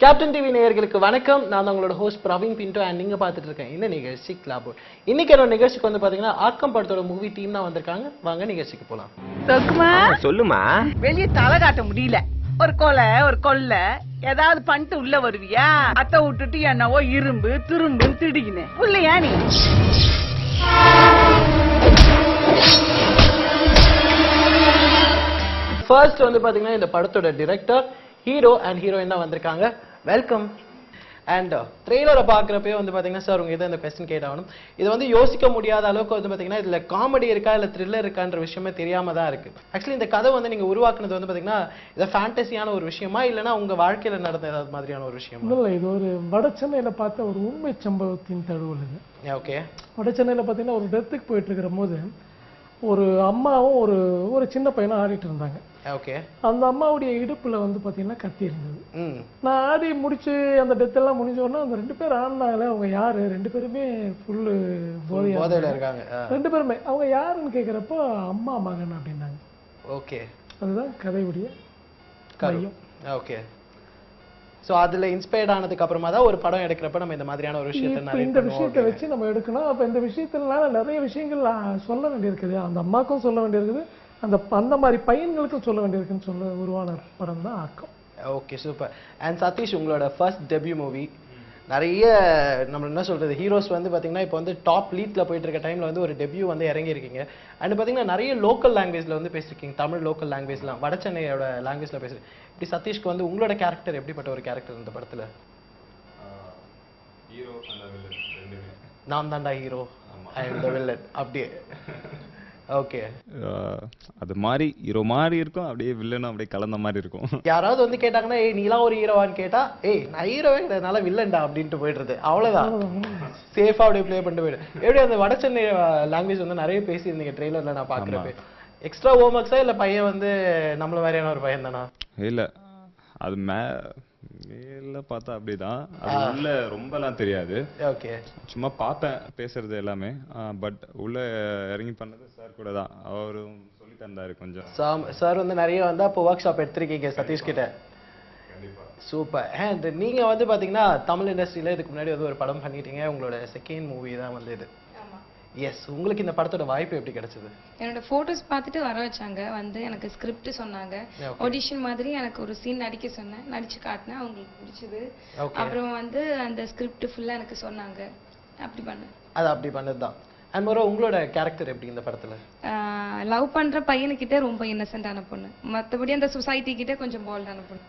Captain TV நேயர்களுக்கு வணக்கம். நான் உங்களோட ஹோஸ்ட் பிரவீன் பின்டோ அண்ட் நீங்க பார்த்துட்டு இருக்கேன் இந்த நிகழ்ச்சி கிளாபோர்ட். இன்னைக்கு என்னோட நிகழ்ச்சிக்கு வந்து பாத்தீங்கன்னா ஆக்கம் படத்தோட மூவி டீம் தான் வந்திருக்காங்க. வாங்க நிகழ்ச்சிக்கு போலாம். சொல்லுமா. வெளியே தலை காட்ட முடியல. ஒரு கொல்ல ஏதாவது பண்ணிட்டு உள்ள வருவியா? அத்தை விட்டுட்டு என்னவோ இரும்பு திரும்புன்னு திடிக்கினு புள்ளையா நீ? ஃபர்ஸ்ட் வந்து பாத்தீங்கன்னா இந்த படத்தோட டிரெக்டர், ஹீரோ அண்ட் ஹீரோயின் தான் வந்திருக்காங்க. வெல்கம். அண்ட் ட்ரெய்லரை பார்க்குறப்பே வந்து பார்த்தீங்கன்னா சார் உங்க இதை இந்த கொஸ்டின் கேட்டாகணும். இது வந்து யோசிக்க முடியாத அளவுக்கு வந்து பார்த்தீங்கன்னா இதில் காமெடி இருக்கா இல்லை த்ரில்லர் இருக்கான்ற விஷயமே தெரியாம தான் இருக்கு. ஆக்சுவலி இந்த கதை வந்து நீங்கள் உருவாக்குனது வந்து பார்த்தீங்கன்னா இதை ஃபேண்டசியான ஒரு விஷயமா இல்லைன்னா உங்க வாழ்க்கையில் நடந்த ஏதாவது மாதிரியான ஒரு விஷயமா? இல்லை, இது ஒரு வட சென்னையில் பார்த்த ஒரு உண்மை சம்பவத்தின் தழுவல் இது. ஓகே. வட சென்னையில் பார்த்தீங்கன்னா ஒரு டெத்துக்கு போயிட்டு இருக்கிற போது ஒரு அம்மாவும் ஒரு சின்ன பையனும் ஆடிட்டு இருந்தாங்க. ஓகே. அந்த அம்மாவுடைய இடுப்புல வந்து பார்த்தீங்கன்னா கத்தி இருந்தது. நான் ஆடி முடிச்சு அந்த டெத் எல்லாம் முடிஞ்ச உடனே அந்த 2 பேர் ஆடினாங்களே அவங்க யாரு? 2 பேருமே ஃபுல்லு போதையில இருக்காங்க. 2 பேருமே அவங்க யாருன்னு கேட்குறப்போ அம்மா மகன் அப்படின்னாங்க. ஓகே. அதுதான் கதையுடைய மையம். ஓகே. சோ அதுல இன்ஸ்பயர்ட் ஆனதுக்கு அப்புறமா தான் ஒரு படம் எடுக்கிறப்ப நம்ம இந்த மாதிரியான ஒரு விஷயத்தை இந்த விஷயத்தை வச்சு நம்ம எடுக்கணும். அப்ப இந்த விஷயத்தினால நிறைய விஷயங்கள் சொல்ல வேண்டியிருக்குது. அந்த அம்மாக்கும் சொல்ல வேண்டியிருக்குது, அந்த மாதிரி பையன்களுக்கும் சொல்ல வேண்டியிருக்குன்னு சொல்ல உருவான படம் தான் ஆக்கம். Okay, super. அண்ட் சதீஷ், உங்களோட ஃபர்ஸ்ட் டெபியூ மூவி. நிறைய நம்ம என்ன சொல்றது ஹீரோஸ் வந்து பாத்தீங்கன்னா இப்போ வந்து டாப் லீட்ல போயிட்டு இருக்க டைம்ல வந்து ஒரு டெபியூ வந்து இறங்கி இருக்கீங்க. அண்ட் பாத்தீங்கன்னா நிறைய லோக்கல் லாங்குவேஜ்ல வந்து பேசிருக்கீங்க. தமிழ் லோக்கல் லாங்குவேஜ்லாம் வட சென்னையோட லாங்குவேஜ்ல பேசுறீங்க. இப்படி சதீஷ்க்கு வந்து உங்களோட கேரக்டர் எப்படிப்பட்ட ஒரு கேரக்டர் இந்த படத்துல? ஹீரோ அண்ட் வில்லன் ரெண்டுமே. நான் தான்டா ஹீரோ அண்ட் வில்லன் அப்படியே. ஓகே. அது மாதிரி ஹீரோ மாதிரி இருக்கும், அப்படியே வில்லனும் அப்படியே கலந்த மாதிரி இருக்கும். யாராவது வந்து கேட்டாங்கன்னா ஏய் நீலாம் ஒரு ஹீரோவான்னு கேட்டா ஏய் நான் ஹீரோவே கிடையாதுனால வில்லன்டா அப்படின்ட்டு போயிடுறது. அவ்வளவுதான். சேஃபா அப்படியே ப்ளே பண்ணிட்டு போயிடு. எப்படி அந்த வட சென்னை லாங்குவேஜ் வந்து நிறைய பேசியிருந்தீங்க ட்ரெய்லர்ல நான் பாக்குறப்ப. எக்ஸ்ட்ரா ஹோம்ஒர்க்ஸா இல்ல பையன் வந்து நம்மள மாதிரியான ஒரு பையன் தானா? இல்ல, அது மேல பார்த்தா அப்படிதான். அது உள்ள ரொம்பலாம் தெரியாது. ஓகே. சும்மா பார்த்தேன் பேசுறது எல்லாமே. பட் உள்ள இறங்கி பண்ணது சார் கூட தான். அவரும் சொல்லி தந்தாரு கொஞ்சம். சார் வந்து நிறைய வந்து அப்போ ஒர்க் ஷாப் எடுத்திருக்கீங்க சதீஷ் கிட்ட. சூப்பர். அண்ட் நீங்க வந்து பாத்தீங்கன்னா தமிழ் இண்டஸ்ட்ரியில இதுக்கு முன்னாடி வந்து ஒரு படம் பண்ணிட்டீங்க. உங்களோட செகண்ட் மூவி தான் வந்து இது. எஸ். உங்களுக்கு இந்த படத்தோட வாய்ப்பு எப்படி கிடைச்சது? என்னோட போட்டோஸ் பார்த்துட்டு வர வச்சாங்க. வந்து எனக்கு ஸ்கிரிப்ட் சொன்னாங்க. ஆடிஷன் மாதிரி எனக்கு ஒரு சீன் நடிக்க சொன்னேன். நடிச்சு காட்டினேன். அவங்களுக்கு பிடிச்சது. அப்புறம் வந்து அந்த ஸ்கிரிப்ட் ஃபுல்லா எனக்கு சொன்னாங்க. அப்படி பண்ணேன். அது அப்படி பண்ணதுதான். அண்ட் மோரோ உங்களோட கேரக்டர் எப்படி இந்த படத்துல? லவ் பண்ற பையனுக்கிட்ட ரொம்ப இன்னசென்ட்டான பொண்ணு. மற்றபடி அந்த சொசைட்டி கிட்ட கொஞ்சம் போல்டான பொண்ணு.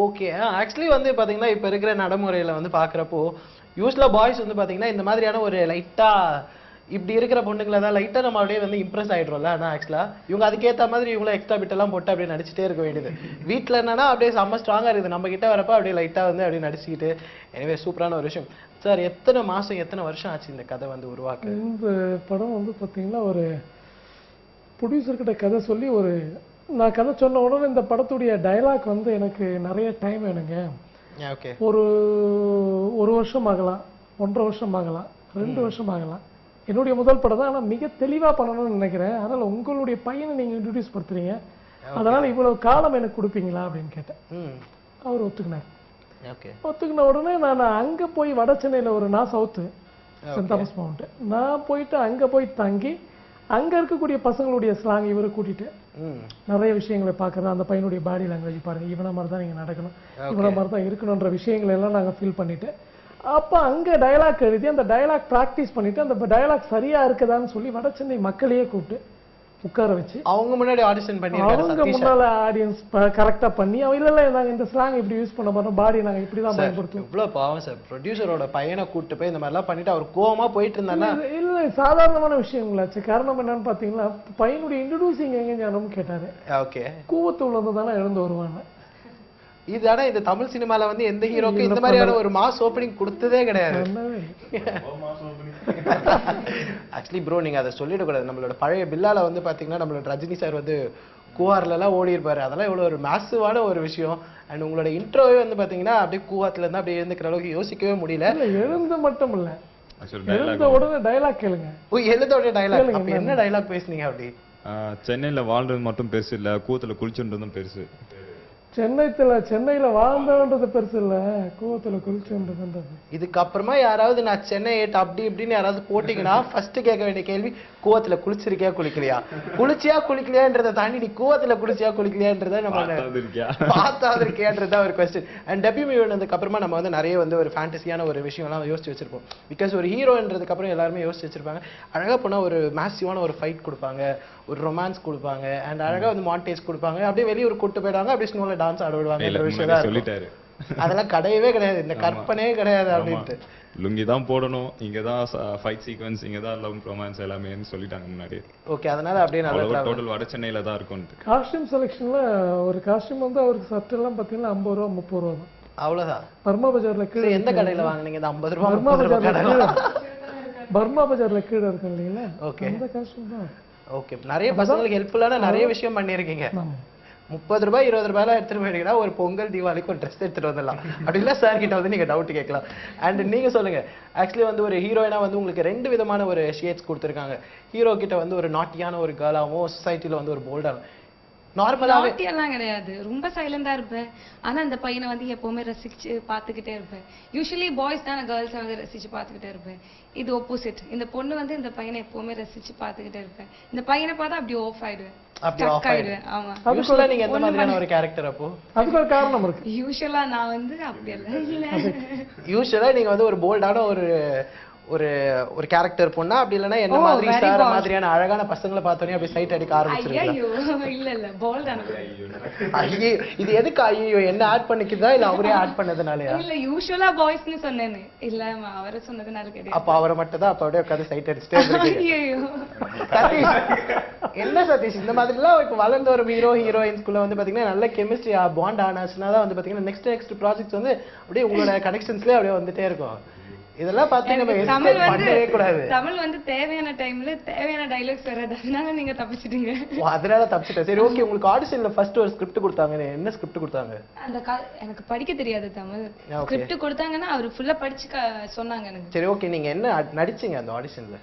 ஓகே. ஆக்சுவலி வந்து பாத்தீங்கன்னா இப்ப இருக்கிற நடைமுறையில வந்து பாக்குறப்போ யூஸ்வலா பாய்ஸ் வந்து பாத்தீங்கன்னா இந்த மாதிரியான ஒரு லைட்டா இப்படி இருக்கிற பொண்ணுங்களை தான் லைட்டா நம்ம அப்படியே வந்து இம்ப்ரெஸ் ஆயிடுறோம்ல. ஆனா ஆக்சுவலா இவங்க அதுக்கேற்ற மாதிரி இவங்கள எக்ஸ்ட்ரா பிட் எல்லாம் போட்டு அப்படியே நடிச்சுட்டே இருக்க வேண்டியது. வீட்டுல என்னன்னா அப்படியே செம்ம ஸ்ட்ராங்கா இருக்குது. நம்ம கிட்ட வரப்ப அப்படியே லைட்டா வந்து அப்படியே நடிச்சுக்கிட்டு. எனவே சூப்பரான ஒரு விஷயம். சார் எத்தனை மாசம் எத்தனை வருஷம் ஆச்சு இந்த கதை வந்து உருவாக்க? இந்த படம் வந்து பார்த்தீங்கன்னா ஒரு ப்ரொடியூசர்கிட்ட கதை சொல்லி நான் கதை சொன்ன உடனே இந்த படத்துடைய டைலாக் வந்து எனக்கு நிறைய டைம் வேணுங்க. ஓகே. ஒரு வருஷம் ஆகலாம், 1.5 வருஷம் ஆகலாம், 2 வருஷம் ஆகலாம். என்னுடைய முதல் படம் தான். ஆனால் மிக தெளிவாக பண்ணணும்னு நினைக்கிறேன். அதனால் உங்களுடைய பையனை நீங்கள் இன்ட்ரடியூஸ் படுத்துறீங்க, அதனால் இவ்வளவு காலம் எனக்கு கொடுப்பீங்களா அப்படின்னு கேட்டேன். அவர் ஒத்துக்கினார். ஒத்துக்கின உடனே நான் அங்கே போய் வட சென்னையில் நான் சவுத்து சென்ட் தாமஸ் மவுண்ட் நான் போயிட்டு அங்கே போய் தங்கி அங்கே இருக்கக்கூடிய பசங்களுடைய ஸ்லாங் இவரை கூட்டிட்டு நிறைய விஷயங்களை பார்க்குறேன். அந்த பையனுடைய பாடி லாங்குவேஜ் பாருங்க, இவனை மாதிரி தான் நீங்கள் நடக்கணும், இவனை மாதிரி தான் இருக்கணுன்ற விஷயங்கள் எல்லாம் நாங்கள் ஃபீல் பண்ணிட்டு அப்போ அங்கே டயலாக் எழுதி அந்த டயலாக் ப்ராக்டிஸ் பண்ணிட்டு அந்த டயலாக் சரியா இருக்குதான்னு சொல்லி வட சென்னை மக்களையே கூப்பிட்டு உட்கார வச்சு அவங்க முன்னாடி ஆடிஷன் பண்ணி அவங்க முன்னால ஆடியன்ஸ் கரெக்டா பண்ணி இல்ல நாங்க இந்த ஸ்லாங் இப்படி யூஸ் பண்ண போறோம், பாடி நாங்க இப்படிதான் பயன்படுத்துவோம். இவ்வளவு பாவம் சார். ப்ரொடியூசரோட பையனை கூப்பிட்டு போய் இந்த மாதிரி எல்லாம் பண்ணிட்டு அவர் கோவமா போயிட்டு இருந்தானா? இல்ல, சாதாரணமான விஷயங்களாச்சு. காரணம் என்னன்னு பாத்தீங்கன்னா பையனுடைய இன்ட்ரோடியூசிங் எங்க ஞானம்னு கேட்டாரு. ஓகே. கூவத்து உள்ளதானே எழுந்து வருவாங்க. இது ஆனா இந்த தமிழ் சினிமால வந்து எந்த ஹீரோக்கு இந்த மாதிரியான ஒரு மாஸ் ஓப்பனிங் கொடுத்ததே கிடையாது. ஆக்சுவலி ப்ரோ நீங்க அதை சொல்லிடக்கூடாது. நம்மளோட பழைய பில்லால வந்து பாத்தீங்கன்னா நம்மளோட ரஜினி சார் வந்து கூவார்ல எல்லாம் ஓடி இருப்பாரு. அதெல்லாம் இவ்வளவு ஒரு மேசிவான ஒரு விஷயம். அண்ட் உங்களோட இன்ட்ரோவே வந்து பாத்தீங்கன்னா அப்படியே கூவாத்துல இருந்து அப்படியே எழுந்துக்கிற அளவுக்கு யோசிக்கவே முடியல. எழுந்து மட்டும் இல்ல, எழுந்த உடனே டயலாக் கேளுங்க. எழுந்த உடனே டயலாக். அப்ப என்ன டயலாக் பேசுனீங்க? அப்படி சென்னையில வாழ்றது மட்டும் பெருசு இல்ல, கூத்துல குளிச்சுன்றதும் பெருசு. சென்னையில வாழ்ந்தோன்றது பெருசு இல்ல, கோவத்துல குளிச்சுன்றது. இதுக்கப்புறமா யாராவது நான் சென்னை 8 அப்படி இப்படின்னு யாராவது போட்டீங்கன்னா ஃபர்ஸ்ட் கேட்க வேண்டிய கேள்வி, கூவத்துல குளிச்சிருக்கியா குளிக்கலையா, குளிச்சியா குளிக்கலையான்றதை தாண்டி நீ கூவத்துல குளிச்சியா குளிக்கலையான்றத நம்ம பார்த்தாது இருக்கியான்றதா ஒரு கொஸ்டின். அண்ட் டெபியூ மூவி வந்ததுக்கு அப்புறமா நம்ம வந்து நிறைய வந்து ஒரு ஃபேண்டசியான ஒரு விஷயம்லாம் யோசிச்சு வச்சிருப்போம். பிகாஸ் ஒரு ஹீரோன்றதுக்கு அப்புறம் எல்லாருமே யோசிச்சு வச்சிருப்பாங்க. அழகா போனா ஒரு மேசிவான ஒரு ஃபைட் கொடுப்பாங்க, ஒரு ரொமான்ஸ் கொடுப்பாங்க, அண்ட் அழகா வந்து மாண்டேஜ் கொடுப்பாங்க, அப்படியே வெளியூர் கூட்டு போயிடுவாங்க, அப்படியே ஸ்னோல டான்ஸ் ஆட விடுவாங்க. சொல்லிட்டாரு அதெல்லாம் கிடையவே கிடையாது, இந்த கற்பனையே கிடையாது அப்படின்ட்டு. லுங்கி தான் போடணும், இங்க தான் ஃபைட் சீக்வென்ஸ், இங்க தான் லவ் ரொமான்ஸ் எல்லாமேன்னு சொல்லிட்டாங்க முன்னாடி. ஓகே, அதனால அப்படியே நல்லா டோட்டல் வட சென்னையில தான் இருக்கும். காஸ்டியூம் செலக்ஷன்ல ஒரு காஸ்டியூம் வந்து அவருக்கு சட்டை எல்லாம் பாத்தீங்கன்னா 50 ரூபா 30 ரூபா தான். அவ்வளவுதான். பர்மா பஜார்ல கீழே எந்த கடையில வாங்குனீங்க இந்த 50 ரூபா? பர்மா பஜார்ல கீழே இருக்கு இல்லைங்களா, ஓகே, அந்த காஸ்டியூம் தான். ஓகே, நிறைய பசங்களுக்கு ஹெல்ப்ஃபுல்லான நிறைய விஷயம் பண்ணிருக்கீங்க. 30 ரூபாய் 20 ரூபாய்லாம் எடுத்துட்டு போயிட்டீங்கன்னா ஒரு பொங்கல் தீபாவளிக்கு ஒரு ட்ரெஸ் எடுத்துட்டு வந்துடலாம். அப்படி இல்லை சார் கிட்ட வந்து நீங்க டவுட் கேட்கலாம். அண்ட் நீங்க சொல்லுங்க, ஆக்சுவலி வந்து ஒரு ஹீரோயினா வந்து உங்களுக்கு 2 விதமான ஒரு ஷேட்ஸ் கொடுத்துருக்காங்க. ஹீரோ கிட்ட வந்து ஒரு நாட்டியான ஒரு கேர்ளாவும், சொசைட்டில வந்து ஒரு போல்டான நார்மலாவே எல்லாம் கிடையாது, ரொம்ப சைலண்டா இருப்பேன். ஆனா அந்த பையனை வந்து எப்பவுமே ரசிச்சு பாத்துக்கிட்டே இருப்பேன். யூஸ்வலி பாய்ஸ் தான் கேர்ள்ஸ் வந்து ரசிச்சு பாத்துக்கிட்டே இருப்பேன். இது ஆப்போசிட், இந்த பொண்ணு வந்து இந்த பையனை எப்பவுமே ரசிச்சு பாத்துக்கிட்டே இருப்பேன். இந்த பையனை பார்த்தா அப்படி ஆஃப் ஆயிடுவேன், ஸ்டக் ஆயிடுவேன். ஆமா, யூசுவலா நீங்க எந்த மாதிரியான ஒரு கேரக்டர்? அப்போ அதுக்கு ஒரு காரணம் இருக்கு. யூசுவலா நான் வந்து அப்படி இல்ல. யூசுவலா நீங்க வந்து ஒரு போல்டான ஒரு ஒரு ஒரு கேரக்டர் பொண்ணா, அப்படி இல்லனா என்ன மாதிரி சார் மாதிரியான அழகான பசங்களை பார்த்தோனே அப்படி சைட் அடிக்க ஆரம்பிச்சிருக்கீங்க? ஐயோ இல்ல போல்டான. ஐயே, இது எதுக்கு ஐயோ என்ன ஆட் பண்ணிக்கிதா இல்ல அவரே ஆட் பண்ணதுனாலயா? இல்ல யூசுவலா பாய்ஸ்னு சொன்னேனே, இல்ல அவரே சொன்னதுனால கிடையாது. அப்ப அவரை மட்டும் தான் அப்ப அப்படியே உட்கார்ந்து சைட் அடிச்சிட்டே இருக்கீங்க. ஐயோ சதீஷ், என்ன சதீஷ் இந்த மாதிரி எல்லாம் இப்ப வளர்ந்த ஒரு ஹீரோயின்ஸ்குள்ள வந்து பாத்தீங்கன்னா நல்ல கெமிஸ்ட்ரி பாண்ட் ஆனாச்சுன்னா தான் வந்து பாத்தீங்கன்னா நெக்ஸ்ட் ப்ராஜெக்ட்ஸ் வந்து அப்படியே உங்களோட கனெக்ஷன்ஸ்லயே அப்படியே வந்துட்டே இருக்கும். இதெல்லாம் பார்த்து நம்ம எக்ஸ்பெக்ட் பண்ணவே கூடாது. தமிழ் வந்து தேவையான டைம்ல தேவையான டயலாக்ஸ் வராது, அதனால நீங்க தப்பிச்சிட்டீங்க. அதனால தப்பிச்சிட்டேன். சரி, ஓகே. உங்களுக்கு ஆடிஷன்ல ஃபர்ஸ்ட் ஒரு ஸ்கிரிப்ட் கொடுத்தாங்க, என்ன ஸ்கிரிப்ட் கொடுத்தாங்க? அந்த எனக்கு படிக்க தெரியாது தமிழ். ஸ்கிரிப்ட் கொடுத்தாங்கன்னா அவர் ஃபுல்லா படிச்சு சொன்னாங்க எனக்கு. சரி, ஓகே. நீங்க என்ன நடிச்சீங்க அந்த ஆடிஷன்ல?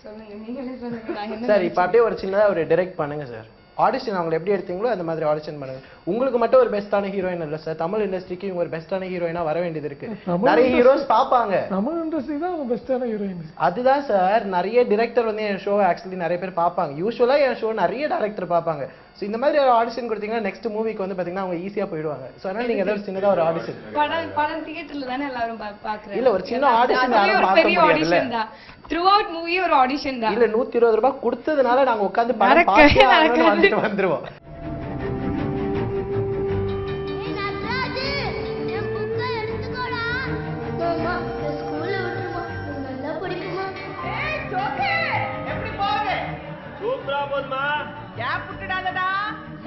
சொல்லுங்க, நீங்களே சொல்லுங்க. நான் என்ன சார், இப்போ அப்படியே ஒரு சின்னதா ஒரு டைரக்ட் பண்ணுங்க சார். ஆடிஷன் அவங்களை எப்படி எடுத்தீங்களோ அந்த மாதிரி ஆடிஷன் பண்ணுங்க. உங்களுக்கு மட்டும் ஒரு பெஸ்டான ஹீரோயின் இல்ல சார், தமிழ் இண்டஸ்ட்ரிக்கு இவங்க ஒரு பெஸ்டான ஹீரோயினா வர வேண்டியது இருக்கு. நிறைய ஹீரோஸ் பாப்பாங்க, தமிழ் இண்டஸ்ட்ரி தான் பெஸ்டான ஹீரோயின். அதுதான் சார், நிறைய டைரக்டர் வந்து என் ஷோ ஆக்சுவலி நிறைய பேர் பாப்பாங்க. யூசுவலா என் ஷோ நிறைய டைரக்டர் பாப்பாங்க. ஸோ இந்த மாதிரி ஒரு ஆடிஷன் கொடுத்தீங்கன்னா நெக்ஸ்ட் மூவிக்கு வந்து பாத்தீங்கன்னா அவங்க ஈஸியா போயிடுவாங்க. ஸோ அதனால நீங்க ஏதாவது சின்னதா ஒரு ஆடிஷன் படம் தியேட்டர்ல தானே எல்லாரும் பாக்குறாங்க. இல்ல, ஒரு சின்ன ஆடிஷன் யாரும் பார்க்க முடியாதுல்ல. த்ரூ அவுட் மூவி ஒரு ஆடிஷன் தான். இல்ல, 120 ரூபாய் கொடுத்ததுனால நாங்க உட்கார்ந்து படம் பார்த்து வந்துட்டு வந்துருவோம்.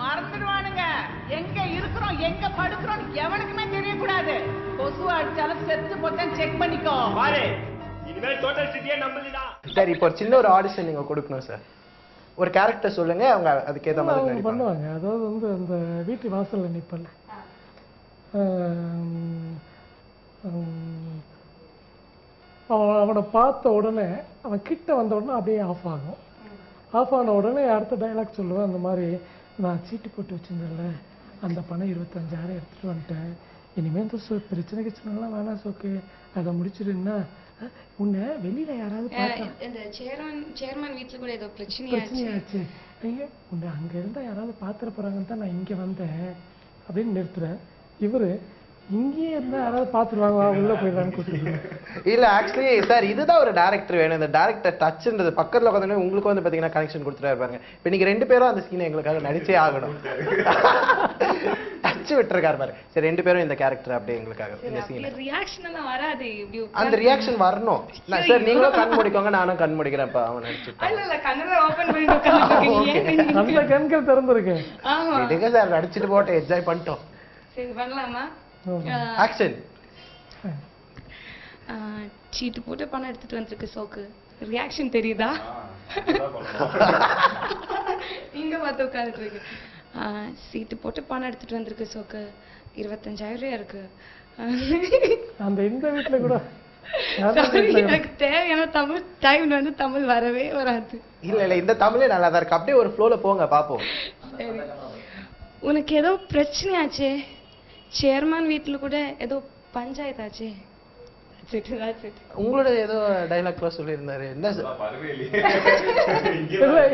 மறந்துடுவானுங்க எங்க இருக்கிறோம் எங்க படுக்கிறோம் எவனுக்குமே தெரியக்கூடாது. கொசு அடிச்சாலும் செத்து போட்டான் செக் பண்ணிக்கோ. சரி, இப்போ ஒரு சின்ன ஒரு ஆடிஷன் நீங்க கொடுக்கணும் சார். ஒரு கேரக்டர் சொல்லுங்க, அவங்க அதுக்கேற்ற மாதிரி பண்ணுவாங்க. அதாவது வந்து அந்த வீட்டு வாசல்ல நிப்பல அவனை பார்த்த உடனே அவன் கிட்ட வந்த உடனே அப்படியே ஆஃப் ஆகும். ஆஃப் ஆன உடனே அடுத்த டைலாக் சொல்லுவேன், அந்த மாதிரி நான் சீட்டு போட்டு வச்சிருந்தேன்ல அந்த பணம் 25,000 எடுத்துட்டு வந்துட்டேன். இனிமே இந்த பிரச்சனை கிச்சனெல்லாம் வேணாம் சோக்கு, அதை முடிச்சிடுன்னா உன்னை வெளியில யாராவது இந்த சேர்மன் வீட்டுல கூட ஏதோ பிரச்சனையாச்சு. ஐயோ, உன்னை அங்க இருந்தா யாராவது பாத்துற போறாங்கன்னு தான் நான் இங்க வந்தேன் அப்படின்னு நிறுத்துறேன். இவரு இங்கேயே இருந்தா யாராவது பாத்துருவாங்க, உள்ள போயிடலான்னு கூப்பிட்டு. இல்ல, ஆக்சுவலி சார் இதுதான் ஒரு டேரக்டர் வேணும். இந்த டேரக்டர் டச்ன்றது பக்கத்துல உட்காந்து உங்களுக்கு வந்து பாத்தீங்கன்னா கனெக்ஷன் கொடுத்துட்டே இருப்பாங்க. இப்ப நீங்க 2 பேரும் அந்த சீனை எங்களுக்காக நடிச்சே ஆகணும். டச் விட்டுருக்காரு பாரு. சரி, 2 பேரும் இந்த கேரக்டர் அப்படியே எங்களுக்காக இந்த சீன் ரியாக்ஷன் எல்லாம் வராது. அந்த ரியாக்ஷன் வரணும். சார் நீங்களும் கண் முடிக்கோங்க, நானும் கண் முடிக்கிறேன். இப்ப அவன் நடிச்சுட்டான். இல்ல கண்ணை ஓபன் பண்ணி உட்கார்ந்திருக்கீங்க. அந்த கண்கள் திறந்திருக்கு. ஆமா, இதுங்க சார் நடிச்சிட்டு போட்டு என்ஜாய் பண்ணிட்டோம். சரி பண்ணலாமா? ஆக்ஷன். சீட்டு போட்டு பணம் எடுத்துட்டு வந்திருக்கு சோக்கு. ரியாக்ஷன் தெரியுதா? இங்க பார்த்து உட்கார்ந்துட்டு இருக்கு. சீட்டு போட்டு பணம் எடுத்துட்டு வந்திருக்கு சோக்கு. 25,000 இருக்கு. அந்த இந்த வீட்டுல கூட எனக்கு தேவையான தமிழ் டைம் வந்து தமிழ் வரவே வராது. இல்ல இந்த தமிழே நல்லா தான் இருக்கு. அப்படியே ஒரு ஃப்ளோல போங்க பாப்போம். உனக்கு ஏதோ பிரச்சனையாச்சே, சேர்மன் வீட்டுல கூட ஏதோ பஞ்சாயத்தாச்சே. உங்களோட ஏதோ டைலாக் கூட சொல்லியிருந்தாரு. என்ன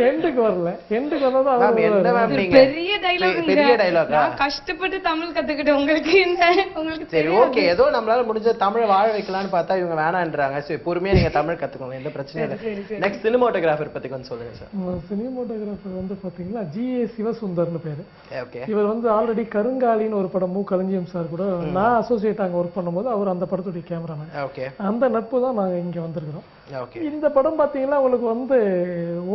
எண்டுக்கு வரல, எண்டுக்கு வந்ததும் என்ன மேம் நீங்க பெரிய டைலாக், பெரிய டைலாக்கா? கஷ்டப்பட்டு தமிழ் கத்துக்கிட்டேன். உங்களுக்கு என்ன, உங்களுக்கு சரி ஓகே, ஏதோ நம்மளால முடிஞ்ச தமிழை வாழ வைக்கலாம்னு பார்த்தா இவங்க வேணான்றாங்க. சரி பொறுமையா நீங்க தமிழ் கத்துக்கோங்க, எந்த பிரச்சனையும் இல்லை. நெக்ஸ்ட் சினிமாட்டோகிராஃபர் பத்தி கொஞ்சம் சொல்லுங்க சார். சினிமாட்டோகிராஃபர் வந்து பாத்தீங்கன்னா ஜி.ஏ. சிவசுந்தர்னு பேரு. ஓகே. இவர் வந்து ஆல்ரெடி கருங்காலின்னு ஒரு படம் களஞ்சியம் சார் கூட நான் அசோசியேட் அங்க ஒர்க் பண்ணும்போது அவர் அந்த படத்துடைய கேமராமேன். ஓகே. அந்த நட்பு தான் நாங்க இங்க வந்திருக்கிறோம். ஓகே. இந்த படம் பாத்தீங்கன்னா உங்களுக்கு வந்து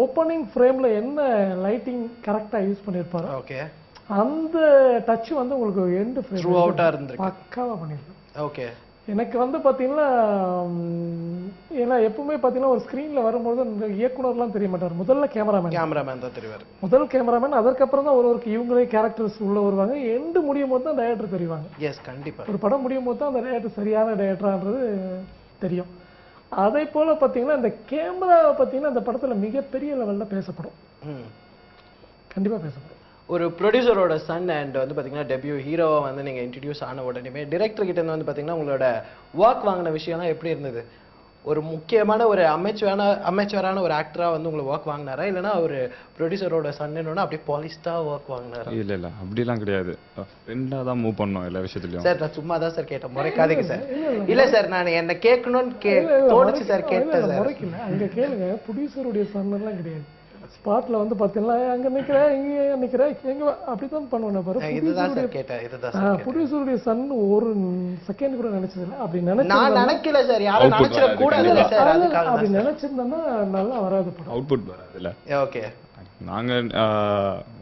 ஓப்பனிங் ஃப்ரேம்ல என்ன லைட்டிங் கரெக்டா யூஸ் பண்ணிருப்பாரோ ஓகே, அந்த டச் வந்து உங்களுக்கு எண்ட் ஃப்ரேம் த்ரூ அவுட்டா இருந்திருக்கு. பக்காவா பண்ணிருக்கோம். ஓகே. எனக்கு வந்து பாத்தீங்கன்னா ஏன்னா எப்பவுமே பாத்தீங்கன்னா ஒரு ஸ்கிரீன்ல வரும்போது இந்த இயக்குனர்லாம் தெரிய மாட்டார். முதல்ல கேமராமேன் தான் தெரிவார். முதல் கேமராமேன், அதற்கப்புறம் தான் ஒருவருக்கு இவங்களே கேரக்டர்ஸ் உள்ள வருவாங்க. எண்டு முடியும் போது தான் டைரக்டர் தெரிவாங்க. எஸ் கண்டிப்பா. ஒரு படம் முடியும் போது தான் அந்த டைரக்டர் சரியான டைரக்டரான்றது தெரியும். அதே போல பாத்தீங்கன்னா இந்த கேமராவை பாத்தீங்கன்னா இந்த படத்துல மிகப்பெரிய லெவல்ல பேசப்படும். கண்டிப்பா பேசப்படும். ஒரு ப்ரொடியூசரோட சன் அண்ட் வந்து பார்த்தீங்கன்னா டெபியூ ஹீரோவை வந்து நீங்கள் இன்ட்ரடியூஸ் ஆன உடனே டிரெக்டர் கிட்ட இருந்து வந்து பார்த்தீங்கன்னா உங்களோட ஒர்க் வாங்கின விஷயம்லாம் எப்படி இருந்தது? ஒரு முக்கியமான ஒரு அமைச்சரான ஒரு ஆக்டராக வந்து உங்களை ஒர்க் வாங்கினாரா, இல்லைன்னா ஒரு ப்ரொடியூசரோட சன்னு அப்படியே பாலிஸ்டாக ஒர்க் வாங்கினாரா? இல்லை அப்படிலாம் கிடையாது, ஃப்ரெண்டாக தான் மூவ் பண்ணோம் எல்லா விஷயத்துலையும். சார் நான் சும்மா தான் சார் கேட்டேன், முறைக்காதீங்க சார். இல்லை சார் நான் என்ன கேட்கணும்னு தோணுச்சு சார், கேட்டேன் சார். முறைக்கல, அங்கே கேளுங்க. ப்ரொடியூசருடைய சன்னெல்லாம் கிடையாது. ஸ்பாட்ல வந்து பாத்தீங்கன்னா அங்க நிக்கிறேன், இங்க நிக்கிறேன், எங்க அப்படித்தான் பண்ணுவேன் பாரு. இதுதான் சார் கேட்டேன், இதுதான் சார். ப்ரொடியூசருடைய சன் ஒரு செகண்ட் கூட நினைச்சது இல்லை. அப்படி நான் நினைக்கல சார், யாரும் நினைச்சிட கூடாது சார். அதுக்காக அப்படி நினைச்சிருந்தா நல்லா வராது படம், அவுட்புட் வராதுல்ல. ஓகே. நாங்க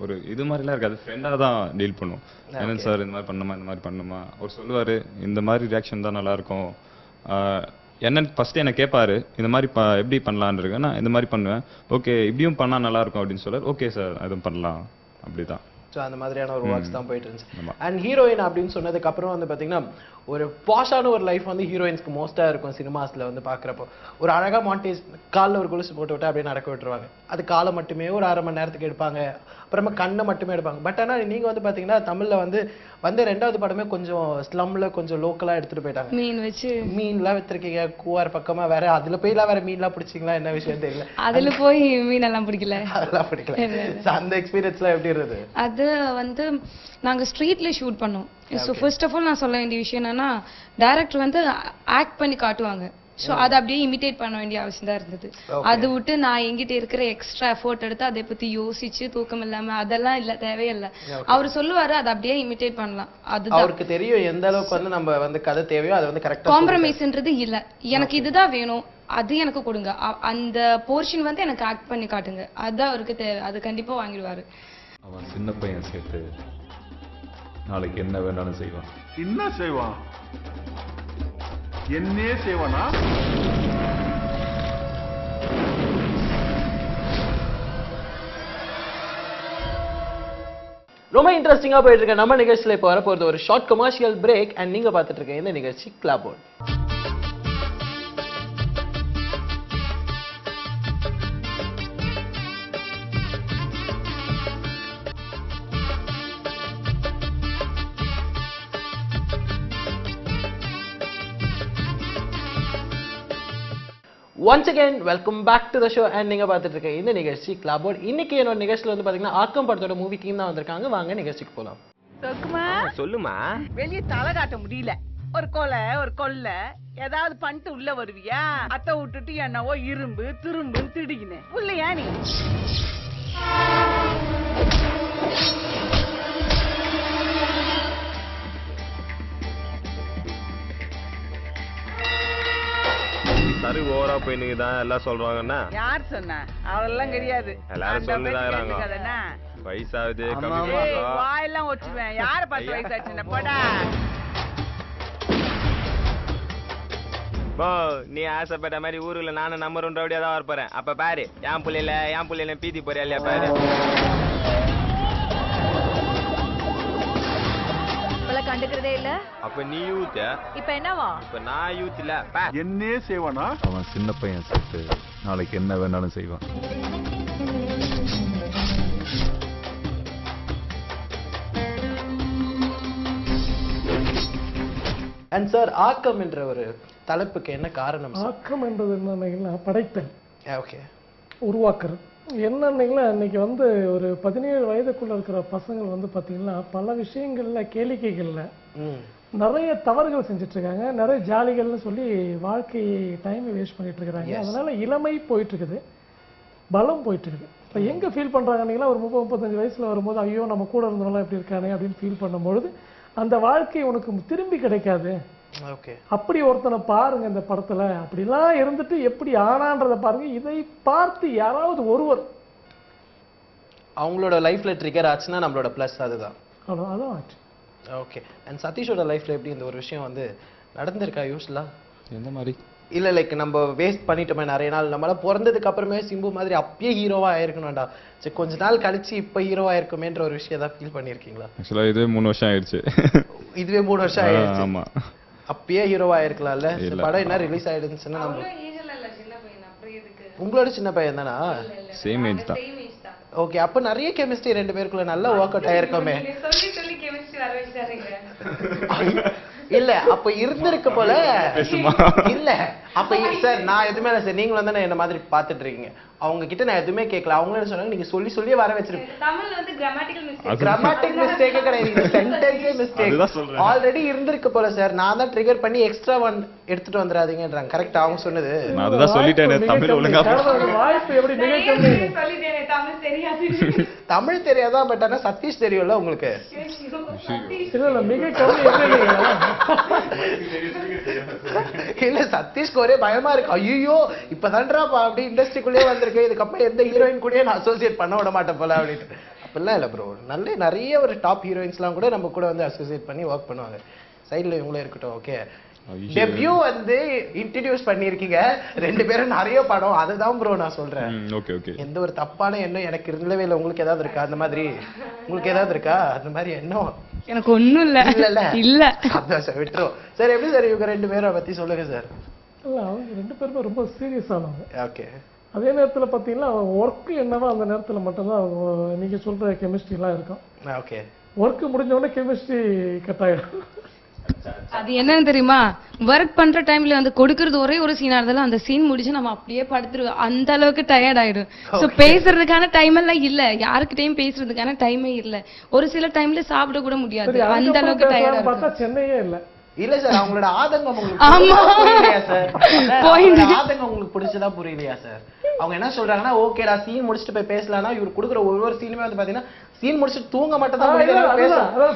ஒரு இது மாதிரிலாம் இருக்காது, ஃப்ரெண்டாக தான் டீல் பண்ணுவோம். ஏன்னா சார் இந்த மாதிரி பண்ணுமா, இந்த மாதிரி பண்ணுமா, அவர் சொல்லுவாரு இந்த மாதிரி ரியாக்ஷன் தான் நல்லா இருக்கும். என்னன்னு ஃபர்ஸ்ட் என்ன கேட்பாரு, இந்த மாதிரி எப்படி பண்ணலான்னு இருக்கு, நான் இந்த மாதிரி பண்ணுவேன், ஓகே இப்படியும் பண்ணா நல்லா இருக்கும் அப்படின்னு சொல்லுவார். ஓகே சார் அதுவும் பண்ணலாம், அப்படிதான். ஸோ அந்த மாதிரியான ஒரு ஒர்க்ஸ் தான் போயிட்டு இருந்துச்சு. அண்ட் ஹீரோயின் அப்படின்னு சொன்னதுக்கு அப்புறம் வந்து பார்த்தீங்கன்னா ஒரு பாஷான ஒரு லைஃப் வந்து ஹீரோயின்ஸ்க்கு மோஸ்ட்டாக இருக்கும் சினிமாஸில் வந்து பார்க்குறப்போ. ஒரு அழகாக மாண்டேஜ், காலில் ஒரு கொலுசு போட்டு விட்டு அப்படியே நடக்க விட்டுருவாங்க. அது காலை மட்டுமே ஒரு 1/2 மணி நேரத்துக்கு எடுப்பாங்க, அப்புறமா கண்ணை மட்டுமே எடுப்பாங்க. பட் ஆனால் நீங்கள் வந்து பார்த்தீங்கன்னா தமிழில் வந்து 2வது படமே கொஞ்சம் ஸ்லம்மில் கொஞ்சம் லோக்கலாக எடுத்துகிட்டு போயிட்டாங்க. மீன் வச்சு மீன்லாம் வித்துருக்கீங்க, கூவார் பக்கமாக வேற, அதில் போய்லாம் வேற மீன்லாம் பிடிச்சிங்களா, என்ன விஷயம் தெரியல. அதுல போய் மீனெல்லாம் பிடிக்கல, அதெல்லாம் பிடிக்கல. அந்த எக்ஸ்பீரியன்ஸ்லாம் எப்படி இருந்தது? அது வந்து நாங்க ஸ்ட்ரீட்ல ஷூட் பண்ணோம். ஸோ ஃபர்ஸ்ட் ஆஃப் ஆல் நான் சொல்ல வேண்டிய விஷயம் என்னன்னா, டைரக்டர் வந்து ஆக்ட் பண்ணி காட்டுவாங்க. ஸோ அதை அப்படியே இமிட்டேட் பண்ண வேண்டிய அவசியம் தான் இருந்தது. அது விட்டு நான் எங்கிட்ட இருக்கிற எக்ஸ்ட்ரா எஃபோர்ட் எடுத்து அதை பத்தி யோசிச்சு தூக்கம் இல்லாம அதெல்லாம் இல்ல, தேவையில்லை. அவர் சொல்லுவாரு அதை அப்படியே இமிட்டேட் பண்ணலாம். அது அவருக்கு தெரியும் எந்த அளவுக்கு வந்து நம்ம வந்து கதை தேவையோ அதை வந்து கரெக்டா. காம்ப்ரமைஸ்ன்றது இல்ல, எனக்கு இதுதான் வேணும், அது எனக்கு கொடுங்க, அந்த போர்ஷன் வந்து எனக்கு ஆக்ட் பண்ணி காட்டுங்க, அதுதான் அவருக்கு தேவை. அது கண்டிப்பா வாங்கிடுவாரு. அவன் சின்ன பையன் சேர்த்து நாளைக்கு என்ன வேணாலும் செய்வான். என்ன செய்வான்? என்னே செய்வானா? ரொம்ப இன்ட்ரெஸ்டிங்கா போயிட்டு இருக்க நம்ம நிகழ்ச்சியில இப்போ வரப்போறது ஒரு ஷார்ட் கமர்ஷியல் பிரேக். அண்ட் நீங்க பார்த்துட்டு இருக்க இந்த நிகழ்ச்சி Clapboard. Once again welcome back to the show. And நீங்க பார்த்துட்டு இருக்க இந்த நிகழ்ச்சி கிளாபோர்ட். இன்னைக்கு என்னோட நிகழ்ச்சியில் வந்து பாத்தீங்கன்னா ஆக்கம் படத்தோட மூவி டீம் தான் வந்திருக்காங்க. வாங்க நிகழ்ச்சிக்கு போலாம். சொல்லுமா. வெளியே தலை காட்ட முடியல, ஒரு கொல்ல ஏதாவது பண்ணிட்டு உள்ள வருவியா? அத்தை விட்டுட்டு என்னவோ இரும்பு திரும்புன்னு திடிக்கினேன் உள்ளையா நீ? சரி ஓவரா போய் நீங்க தான் எல்லாம் சொல்றாங்கன்னா யார் சொன்னா? அவெல்லாம் கிடையாது, எல்லாரும் சொல்லுறாங்க. வயசாகுது வாயெல்லாம் வச்சுவேன். யார பார்த்து வயசாச்சு போடா. நீ ஆசைப்பட்ட மாதிரி ஊருல நானும் நம்ம 2 ரவுடியா தான் வரப்போறேன். அப்ப பாரு என் புள்ளையில பீதி போறியா இல்லையா பாரு. கண்டுக்கிறதே இல்ல. அப்ப நீ யூத், இப்ப என்னவா? இப்ப நான் யூத் இல்ல. என்னே செய்வானா? அவன் சின்ன பையன் சேர்த்து நாளைக்கு என்ன வேணாலும் செய்வான். அண்ட் சார் ஆக்கம் என்ற ஒரு தலைப்புக்கு என்ன காரணம்? ஆக்கம் என்றது என்னன்னா படைத்தல், ஓகே, உருவாக்குறது. என்னன்னீங்களா இன்னைக்கு வந்து ஒரு 17 வயதுக்குள்ள இருக்கிற பசங்கள் வந்து பாத்தீங்கன்னா பல விஷயங்கள்ல கேளிக்கைகள்ல நிறைய தவறுகள் செஞ்சுட்டு இருக்காங்க, நிறைய ஜாலிகள்னு சொல்லி வாழ்க்கையை டைம் வேஸ்ட் பண்ணிட்டு இருக்காங்க. அதனால இளமை போயிட்டு இருக்குது, பலம் போயிட்டு இருக்குது. இப்போ எங்க ஃபீல் பண்றாங்கன்னா ஒரு 30-35 வயசுல வரும்போது ஐயோ நம்ம கூட இருந்தவங்களாம் எப்படி இருக்கானே அப்படின்னு ஃபீல் பண்ணும்பொழுது அந்த வாழ்க்கை உனக்கு திரும்பி கிடைக்காது. அப்படி ஒருத்தனை பாருங்க இந்த படத்துல, அப்படிலாம் இருந்துட்டு எப்படி ஆனான்றத பாருங்க. இதை பார்த்து யாராவது ஒருவர் அவங்களோட லைஃப்ல ட்ரிகர் ஆச்சுன்னா நம்மளோட பிளஸ் அதுதான். அதான் ஆச்சு. ஓகே. அண்ட் சதீஷோட லைஃப்ல எப்படி இந்த ஒரு விஷயம் வந்து நடந்திருக்கா யூஸ்வலா? எந்த மாதிரி? இல்ல லைக் நம்ம வேஸ்ட் பண்ணிட்டோமே நிறைய நாள், நம்மள பிறந்ததுக்கு அப்புறமே சிம்பு மாதிரி அப்பயே ஹீரோவா ஆயிருக்கணும்டா, சரி கொஞ்ச நாள் கழிச்சு இப்ப ஹீரோவா இருக்குமேன்ற ஒரு விஷயம் தான் ஃபீல் பண்ணிருக்கீங்களா? ஆக்சுவலா இது 3 வருஷம் ஆயிடுச்சு. இதுவே 3 வருஷம் ஆயிடுச்சு. ஆமா, அப்பயே ஹீரோவா இருக்கலாம்ல. படம் என்ன ரிலீஸ் ஆயிடுச்சுன்னா நம்ம உங்களோட சின்ன பையன் தானா? சேம் ஏஜ் தான். ஓகே, அப்ப நிறைய கெமிஸ்ட்ரி ரெண்டு பேருக்குள்ள நல்லா ஒர்க் அவுட் ஆயிருக்குமே. இல்ல அப்ப இருந்திருக்கு போல. இல்ல அப்ப சார் நான் எதுவுமே இல்ல சார், நீங்களும் தானே என்ன மாதிரி பாத்துட்டு இருக்கீங்க. அவங்க கிட்ட நான் எதுவுமே கேட்கல, அவங்க என்ன சொன்னாங்க, நீங்க சொல்லி சொல்லியே வர வச்சிருக்கீங்க. தமிழ்ல வந்து கிராமட்டிக் மிஸ்டேக்கே கிடையாது, சென்டென்ஸே மிஸ்டேக். ஆல்ரெடி இருந்திருக்கு போல சார், நான் தான் ட்ரிகர் பண்ணி எக்ஸ்ட்ரா ஒன் எடுத்துட்டு வந்துறாதீங்கன்றாங்க. கரெக்ட் அவங்க சொன்னது? நான் அதுதான் சொல்லிட்டேன், தமிழ் ஒழுங்கா வாய்ப்பு எப்படி மிக கம்மி. தமிழ் தெரியாதா, பட் ஆனா சதீஷ் தெரியும்ல உங்களுக்கு. இல்ல மிக கம்மி. இல்ல சதீஷ்க்கு ஒரே பயமா இருக்கு, ஐயோ இப்பதான்டா அப்படி இண்டஸ்ட்ரிக்குள்ளேயே வந்திருக்கு, இதுக்கப்புறம் எந்த ஹீரோயின் கூட நான் அசோசியேட் பண்ண விட மாட்டேன் போல அப்படின்ட்டு. அப்படிலாம் இல்ல ப்ரோ, நிறைய ஒரு டாப் ஹீரோயின்ஸ்லாம் கூட நம்ம கூட வந்து அசோசியேட் பண்ணி ஒர்க் பண்ணுவாங்க. சைடுல இவங்களும் இருக்கட்டும். ஓகே, டெபியூ வந்து இன்ட்ரோடியூஸ் பண்ணிருக்கீங்க ரெண்டு பேரும் நிறைய படம், அதுதான் ப்ரோ நான் சொல்றேன். Okay okay. எந்த ஒரு தப்பான எண்ணம் எனக்கு இருந்தவே இல்லை. உங்களுக்கு ஏதாவது இருக்கா அந்த மாதிரி? உங்களுக்கு ஏதாவது இருக்கா அந்த மாதிரி எண்ணம்? எனக்கு ஒண்ணும் இல்ல. இல்ல இல்ல அதான் சார் விட்டுரும். சார் எப்படி சார் இவங்க ரெண்டு பேரை பத்தி சொல்லுங்க சார். இல்ல அவங்க ரெண்டு பேருமே ரொம்ப சீரியஸ் ஆனவங்க. ஓகே. அதே நேரத்துல பாத்தீங்கன்னா ஒர்க் என்னவோ அந்த நேரத்துல மட்டும்தான் நீங்க சொல்ற கெமிஸ்ட்ரி எல்லாம் இருக்கும். ஓகே. ஒர்க் முடிஞ்ச உடனே கெமிஸ்ட்ரி கட் ஆயிடும். அது என்னன்னு தெரியுமா, ஒர்க் பண்ற டைம்ல வந்து கொடுக்கறது ஒரே ஒரு சீனா இருந்தாலும் அந்த சீன் முடிச்சு நம்ம அப்படியே படுத்துருவோம், அந்த அளவுக்கு டயர்ட் ஆயிடும். சோ பேசுறதுக்கான டைம் எல்லாம் இல்ல, யாருக்கிட்டையும் பேசுறதுக்கான டைமே இல்ல. ஒரு சில டைம்ல சாப்பிட கூட முடியாது, அந்த அளவுக்கு டயர்ட். பார்த்தா சென்னையே இல்ல. இல்ல சார், அவங்களோட ஆதங்கம் உங்களுக்கு புரியலையா சார்? ஆதங்கம் உங்களுக்கு பிடிச்சதா புரியலையா சார்? அவங்க என்ன சொல்றாங்கன்னா, ஓகேடா சீன் முடிச்சுட்டு போய் பேசலாம்னா, இவர் கொடுக்குற ஒவ்வொரு சீனுமே வந்து பாத்தீங்கன்னா சீன் முடிச்சுட்டு தூங்க மட்டும் தான்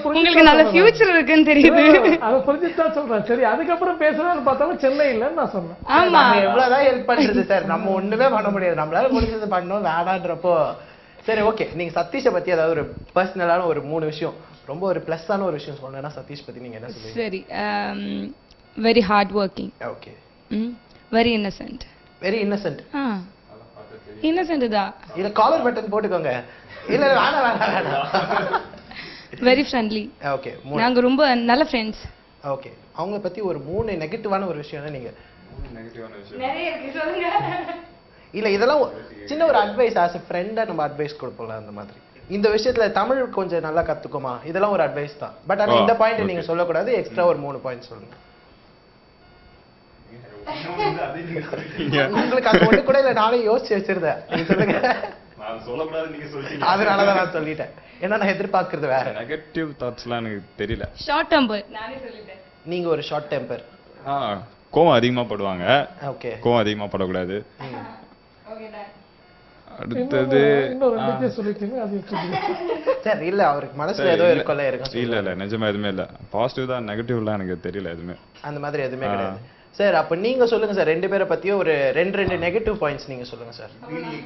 உங்களுக்கு நல்ல ஃபியூச்சர் இருக்குன்னு தெரியுது. அத புரிஞ்சுதான் சொல்றேன். சரி, அதுக்கப்புறம் பேசலாம்னு பார்த்தாலும் சென்னை இல்லன்னு நான் சொன்னேன். ஆமா, எவ்வளவுதான் ஹெல்ப் பண்றது சார், நம்ம ஒண்ணுமே பண்ண முடியாது, நம்மளால முடிஞ்சது பண்ணோம் வேடான்றப்போ. சரி ஓகே, நீங்க சதீஷை பத்தி ஏதாவது ஒரு பர்சனலான ஒரு 3 விஷயம், ரொம்ப ஒரு பிளஸ்ஸான ஒரு விஷயம் சொல்லணும்னா சதீஷ் பத்தி நீங்க என்ன சொல்லுவீங்க? சரி, very hard working. Okay. Very Innocent. Very Innocent. Innocent தான். இல்ல காலர் பட்டன் போட்டுக்கோங்க. இல்ல வேணாம் வேணாம் வேணாம். Very friendly. ஓகே. நாங்க ரொம்ப நல்ல ஃப்ரெண்ட்ஸ். ஓகே. அவங்க பத்தி ஒரு 3 நெகட்டிவான ஒரு விஷயம் நீங்க. நெகட்டிவான விஷயம் நிறைய இருக்கு, சொல்லுங்க. இல்ல இதெல்லாம் சின்ன ஒரு அட்வைஸ், ஆஸ் எ ஃப்ரெண்டா நம்ம அட்வைஸ் கொடுப்போம்ல அந்த மாதிரி. இந்த விஷயத்துல தமிழ் கொஞ்சம் நல்லா கத்துக்குமா, இதெல்லாம் ஒரு அட்வைஸ் தான். பட் ஆனா இந்த பாயிண்ட் நீங்க சொல்லக்கூடாது, எக்ஸ்ட்ரா ஒரு 3 பாயிண்ட் சொல்லுங்க. உங்களுக்கு அது ஒண்ணு கூட இல்ல, நானே யோசிச்சு வச்சிருந்தேன், நீங்க சொல்லுங்க. நான் சொல்லக்கூடாது, நீங்க சொல்றீங்க. அதனாலதான் நான் சொல்லிட்டேன், ஏன்னா நான் எதிர்பார்க்கறது வேற. நெகட்டிவ் தாட்ஸ்லாம் எனக்கு தெரியல. Short temper. நானே சொல்லிட்டேன். நீங்க ஒரு ஷார்ட் டெம்பர். கோவம் அதிகமா படுவாங்க. ஓகே. கோவம் அதிகமா படக்கூடாது. அடுத்தது சார் இல்ல அவருக்கு மனசுல ஏதோ இருக்குல்ல இருக்கு. இல்ல இல்ல நிஜமா எதுவுமே இல்ல, பாசிட்டிவ் தான், நெகட்டிவ்லாம் எனக்கு தெரியல எதுவுமே. அந்த மாதிரி எதுவுமே கிடையாது. சார் அப்ப நீங்க சொல்லுங்க சார், ரெண்டு பேரை பத்தியும் ஒரு 2 நெகட்டிவ் பாயிண்ட்ஸ் நீங்க சொல்லுங்க சார்.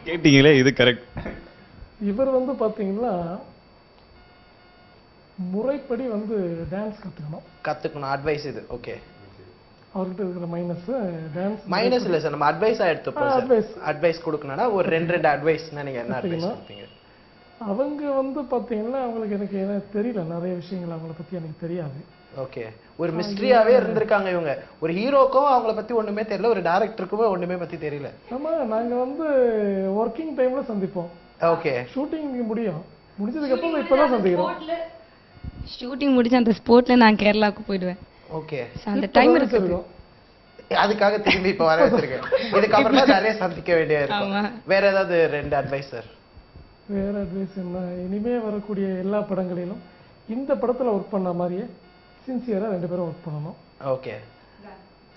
கேட்டீங்களே, இது கரெக்ட். இவர் வந்து பாத்தீங்கன்னா முறைப்படி வந்து டான்ஸ் கத்துக்கணும் அட்வைஸ் இது. ஓகே. அவர்கிட்ட இருக்கிற மைனஸ் டான்ஸ். மைனஸ் இல்ல சார், நம்ம அட்வைஸா எடுத்துப்போம் சார். அட்வைஸ் கொடுக்கணும்னா ஒரு 2 அட்வைஸ்னா நீங்க என்ன அட்வைஸ் கொடுப்பீங்க? அவங்க வந்து பாத்தீங்கன்னா அவங்களுக்கு எனக்கு தெரியல, நிறைய விஷயங்கள் அவங்கள பத்தி எனக்கு தெரியாது. ஓகே. ஒரு மிஸ்ட்ரியாவே இருந்திருக்காங்க இவங்க. ஒரு ஹீரோக்கும் அவங்கள பத்தி ஒண்ணுமே தெரியல, ஒரு டைரக்டருக்குமே ஒண்ணுமே பத்தி தெரியல. ஆமா, நாங்க வந்து ஒர்க்கிங் டைம்ல சந்திப்போம். ஓகே. ஷூட்டிங் முடிஞ்சதுக்கு அப்புறம் இப்பதான் சந்திக்கிறோம். ஷூட்டிங் முடிஞ்ச அந்த ஸ்பாட்ல நான் கேரளாவுக்கு போயிடுவேன். ஓகே அந்த டைம் இருக்கு இருக்கும். அதுக்காக திரும்பி இப்ப வர வச்சிருக்கேன். இதுக்கப்புறமா நிறைய சந்திக்க வேண்டிய இருக்கும். ஆமா. வேற ஏதாவது 2 அட்வைஸ் சார்? வேற அட்வைஸ் என்ன, இனிமே வரக்கூடிய எல்லா படங்களிலும் இந்த படத்துல ஒர்க் பண்ண மாதிரியே சின்சியரா 2 பேரும் ஒர்க் பண்ணணும். ஓகே.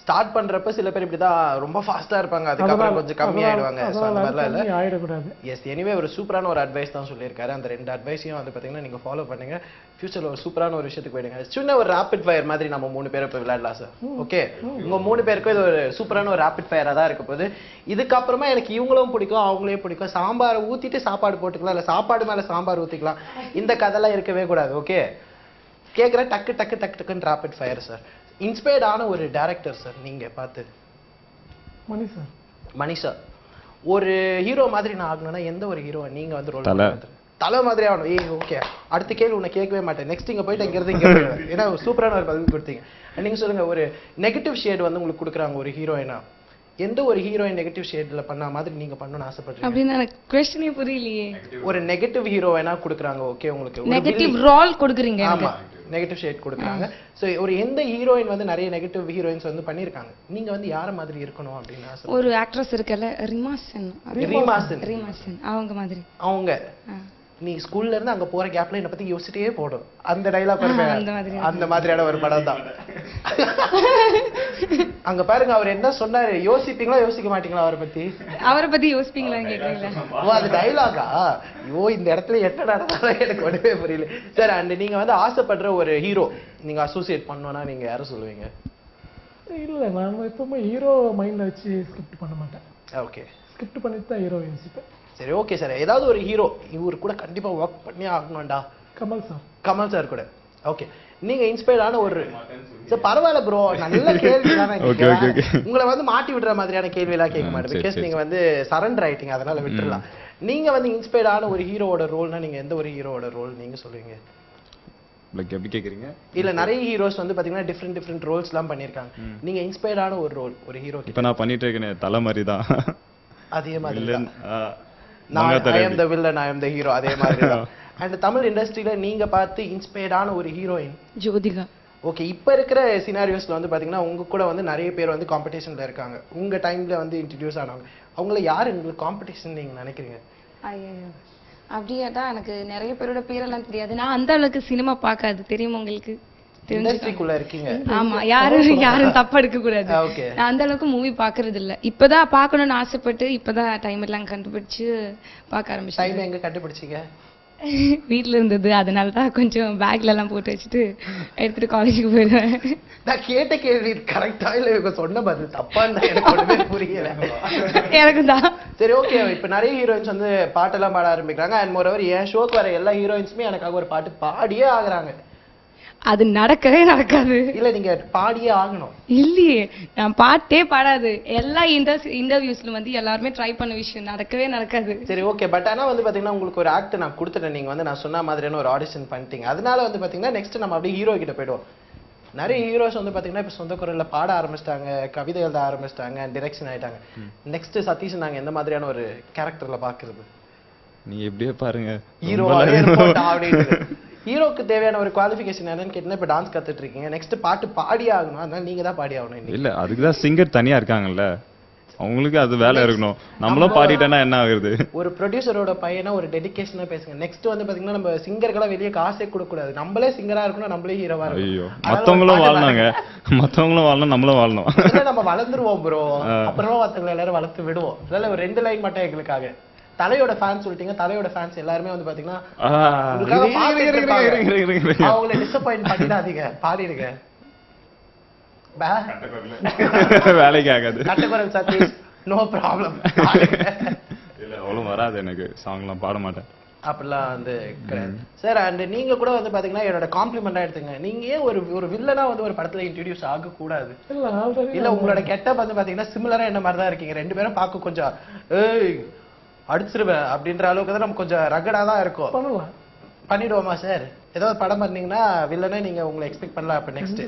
ஸ்டார்ட் பண்றப்ப சில பேர் இப்படிதான் ரொம்ப ஃபாஸ்டா இருப்பாங்க, அதுக்கப்புறம் கொஞ்சம் கம்மி ஆயிடுவாங்க. சோ அந்த மாதிரிலாம் இல்ல. ஆயிடக்கூடாது. எஸ், எனிவே ஒரு சூப்பரான ஒரு அட்வைஸ் தான் சொல்லியிருக்காரு. அந்த 2 அட்வைஸையும் வந்து பாத்தீங்கன்னா நீங்க ஃபாலோ பண்ணுங்க. ஃபியூச்சர்ல ஒரு சூப்பரான ஒரு விஷயத்துக்கு போயிடுங்க. சின்ன ஒரு ரேபிட் ஃபயர் மாதிரி நம்ம 3 பேரும் போய் விளையாடலாம் சார். ஓகே, உங்க 3 பேருக்கும் இது ஒரு சூப்பரான ஒரு ரேபிட் ஃபயரா தான் இருக்க போகுது. இதுக்கப்புறமா எனக்கு இவங்களும் பிடிக்கும் அவங்களையும் பிடிக்கும், சாம்பார் ஊத்திட்டு சாப்பாடு போட்டுக்கலாம், இல்ல சாப்பாடு மேல சாம்பார் ஊத்திக்கலாம், இந்த கதைலாம் இருக்கவே கூடாது. ஓகே, கேக்குற டக்கு டக்கு டக்கு டக்குன்னு ரேபிட் ஃபயர் சார். இன்ஸ்பயர்ட் ஆன ஒரு டைரக்டர் சார் நீங்க பார்த்து? மணி சார். ஒரு ஹீரோ மாதிரி நான் ஆகணும்னா எந்த ஒரு ஹீரோ நீங்க வந்து ரோல் பண்ணுவீங்க? தலை மாதிரி ஆகணும். ஏய் ஓகே, அடுத்த கேள்வி உன்னை கேட்கவே மாட்டேன். நெக்ஸ்ட் இங்க போயிட்டு இங்க போயிடுவேன். ஏன்னா சூப்பரான ஒரு பதில் கொடுத்தீங்க. நீங்க சொல்லுங்க, ஒரு நெகட்டிவ் ஷேட் வந்து உங்களுக்கு கொடுக்குறாங்க ஒரு ஹீரோயினா, எந்த ஒரு ஹீரோயின் நெகட்டிவ் ஷேட்ல பண்ண மாதிரி நீங்க பண்ணணும்னு ஆசைப்படுறீங்க? அப்படின்னு எனக்கு क्वेश्चनே புரியலையே. ஒரு நெகட்டிவ் ஹீரோயினா கொடுக்குறாங்க. ஓகே, உங்களுக்கு நெகட்டிவ் ரோல் கொடுக்குறீங்க. ஆமா, நெகட்டிவ் ஷேட் கொடுக்குறாங்க. சோ ஒரு எந்த ஹீரோயின் வந்து நிறைய நெகட்டிவ் ஹீரோயின்ஸ் வந்து பண்ணிருக்காங்க, நீங்க வந்து யார மாதிரி இருக்கணும் அப்படின்னு ஆசை? ஒரு ஆக்ட்ரஸ் இருக்கல, ரிமாசன் அவங்க மாதிரி. அவங்க நீ ஸ்கூல்ல இருந்து அங்க போற கேப்ல என்ன பத்தி யோசிச்சிட்டே போடும் அந்த டைலாக் அந்த மாதிரியான ஒரு படம் தான். அங்க பாருங்க, அவர் என்ன சொன்னாரு, யோசிப்பீங்களா யோசிக்க மாட்டீங்களா அவரை பத்தி யோசிப்பீங்களான்னு கேக்குறீங்களா? ஓ, அது டைலாகா? ஐயோ, இந்த இடத்துல என்ன நடந்தாலும் எனக்கு ஒண்ணுமே புரியல சார். அண்ட் நீங்க வந்து ஆசைப்படுற ஒரு ஹீரோ நீங்க அசோசியேட் பண்ணணும்னா நீங்க யாரை சொல்லுவீங்க? இல்ல, நான் எப்பவுமே ஹீரோ மைண்ட்ல வச்சு ஸ்கிரிப்ட் பண்ண மாட்டேன். ஓகே, ஸ்கிரிப்ட் பண்ணிட்டு தான் ஹீரோ யோசிப்பேன். சரி, ஓகே சார். ஏதாவது ஒரு ஹீரோ இவர் கூட கண்டிப்பா ஒர்க் பண்ணி ஆகணும்டா? கமல் சார் கூட. ஓகே, நீங்க இன்ஸ்பயர்ட் ஆன ஒரு சார்? பரவாயில்ல ப்ரோ, நல்ல கேள்வி தானே. உங்களை வந்து மாட்டி விடுற மாதிரியான கேள்வி எல்லாம் கேட்க மாட்டேன், பிகாஸ் நீங்க வந்து சரண்டர் ஆயிட்டீங்க, அதனால விட்டுறலாம். நீங்க வந்து இன்ஸ்பயர்ட் ஆன ஒரு ஹீரோவோட ரோல்னா நீங்க எந்த ஒரு ஹீரோவோட ரோல் நீங்க சொல்லுவீங்க? லைக் எப்படி கேக்குறீங்க? இல்ல, நிறைய ஹீரோஸ் வந்து பாத்தீங்கன்னா டிஃபரெண்ட் ரோல்ஸ் எல்லாம் பண்ணிருக்காங்க. நீங்க இன்ஸ்பயர்ட் ஆன ஒரு ரோல் ஒரு ஹீரோ? இப்போ நான் பண்ணிட்டு இருக்கேன் தலை மாதிரி தான். அதே மாதிரி தான். I am the villain, I am the hero, அதே மாதிரி தான். அண்ட் தமிழ் இண்டஸ்ட்ரியில நீங்க பார்த்து இன்ஸ்பயர்ட் ஆன ஒரு ஹீரோயின்? ஜோதிகா. ஓகே, இப்ப இருக்கிற சினாரியோஸ்ல வந்து பாத்தீங்கன்னா உங்க கூட வந்து நிறைய பேர் வந்து காம்படிஷன்ல இருக்காங்க. உங்க டைம்ல வந்து இன்ட்ரோடியூஸ் ஆனவங்க, அவங்கள யாரு உங்களுக்கு காம்படிஷன் நீங்க நினைக்கிறீங்க? ஐயோ, அப்படியே தான். எனக்கு நிறைய பேரோட பேரெல்லாம் தெரியாது. நான் அந்த அளவுக்கு சினிமா பார்க்காது, தெரியுமா உங்களுக்கு? இண்டஸ்ட்ரிக்குள்ள இருக்கீங்க. ஆமா, யாரும் தப்பா எடுக்க கூடாது. நான் அந்த அளவுக்கு மூவி பாக்குறது இல்ல. இப்பதான் பாக்கணும்னு ஆசைப்பட்டு இப்பதான் டைம் எல்லாம் கண்டுபிடிச்சு பார்க்க ஆரம்பிச்சேன். டைம் எங்க கண்டுபிடிச்சீங்க? வீட்ல இருந்தது, அதனால தான் கொஞ்சம் பேக்ல எல்லாம் போட்டு வச்சுட்டு எடுத்துட்டு காலேஜுக்கு போயிடுவேன். நான் கேட்ட கேள்வி கரெக்டா இல்ல இவங்க சொன்ன பதில் தப்பான்னு எனக்கு ஒண்ணுமே புரியல. எனக்கு தான். சரி, ஓகே. இப்ப நிறைய ஹீரோயின்ஸ் வந்து பாட்டெல்லாம் பாட ஆரம்பிக்கிறாங்க. அண்ட் மோரோவர் என் ஷோக்கு வர எல்லா ஹீரோயின்ஸுமே எனக்காக ஒரு பாட்டு பாடியே ஆகுறாங்க. அது நடக்கவே நடக்காது. இல்ல, நீங்க பாடியே ஆகணும். இல்லையே, நான் பாட்டே பாடாது. எல்லா இன்டர்வியூஸ்ல வந்து எல்லாருமே ட்ரை பண்ண விஷயம் நடக்கவே நடக்காது. சரி, ஓகே. பட் ஆனா வந்து பாத்தீங்கன்னா உங்களுக்கு ஒரு ஆக்ட் நான் கொடுத்துட்டேன், நீங்க வந்து நான் சொன்ன மாதிரியான ஒரு ஆடிஷன் பண்ணிட்டீங்க. அதனால வந்து பாத்தீங்கன்னா நெக்ஸ்ட் நம்ம அப்படியே ஹீரோ கிட்ட போயிடுவோம். நிறைய ஹீரோஸ் வந்து பாத்தீங்கன்னா இப்ப சொந்த குரல்ல பாட ஆரம்பிச்சிட்டாங்க, கவிதை எழுத ஆரம்பிச்சிட்டாங்க, டிரெக்ஷன் ஆயிட்டாங்க. நெக்ஸ்ட் சதீஷ் நாங்க எந்த மாதிரியான ஒரு கேரக்டர்ல பாக்குறது? நீங்க எப்படியே பாருங்க, ஹீரோ ஹீரோக்கு தேவையான ஒரு குவாலிஃபிகேஷன் என்னன்னு கேட்டீங்கன்னா இப்ப டான்ஸ் கத்துட்டு இருக்கீங்க, நெக்ஸ்ட் பாட்டு பாடி ஆகணும், அதனால நீங்க தான் பாடி ஆகணும். இல்ல, அதுக்குதான் சிங்கர் தனியா இருக்காங்கல்ல, அவங்களுக்கு அது வேலை இருக்கணும். நம்மளும் பாடிட்டேன்னா என்ன ஆகுது? ஒரு ப்ரொடியூசரோட பையனா ஒரு டெடிகேஷனா பேசுங்க. நெக்ஸ்ட் வந்து பாத்தீங்கன்னா நம்ம சிங்கர்களா வெளியே காசே கொடுக்க கூடாது, நம்மளே சிங்கரா இருக்கணும், நம்மளே ஹீரோவா இருக்கணும். ஐயோ, மத்தவங்களும் வாழனாங்க, மத்தவங்களும் வாழணும், நம்மளும் வாழணும். நம்ம வளர்ந்துருவோம் ப்ரோ, அப்புறமா மத்தவங்க எல்லாரும் வளர்த்து விடுவோம். இல்ல, ஒரு 2 லைன் மட்டும் எங்களுக்காக. தலையோட ஃபேன்ஸ் சொல்லிட்டீங்க, தலையோட ஃபேன்ஸ் எல்லாருமே வந்து பாத்தீங்கன்னா அவங்கள டிசப்பாயிண்ட் பண்ணிடாதீங்க, பாடிடுங்க. வேலைக்கு ஆகாது. கட்டக்குரல் சதீஷ், நோ ப்ராப்ளம். இல்ல, அவ்வளவு வராது எனக்கு, சாங்லாம் பாட மாட்டேன். அப்படிலாம் வந்து சார். அண்ட் நீங்க கூட வந்து பாத்தீங்கன்னா என்னோட காம்ப்ளிமெண்டா எடுத்துங்க, நீங்க ஏன் ஒரு வில்லனா வந்து ஒரு படத்துல இன்ட்ரோடியூஸ் ஆக கூடாது? இல்ல, உங்களோட கெட்டப் வந்து பாத்தீங்கன்னா சிமிலரா என்ன மாதிரி தான் இருக்கீங்க. 2 பேரும் பார்க்க கொஞ்சம் ஏய் அடிச்சிருவேன் அப்படின்ற அளவுக்கு தான் நம்ம கொஞ்சம் ரகடா தான் இருக்கும். பண்ணிடுவோமா சார்? ஏதாவது படம் பண்ணீங்கன்னா வில்லனே நீங்க உங்களை எக்ஸ்பெக்ட் பண்ணலாம். அப்ப நெக்ஸ்ட்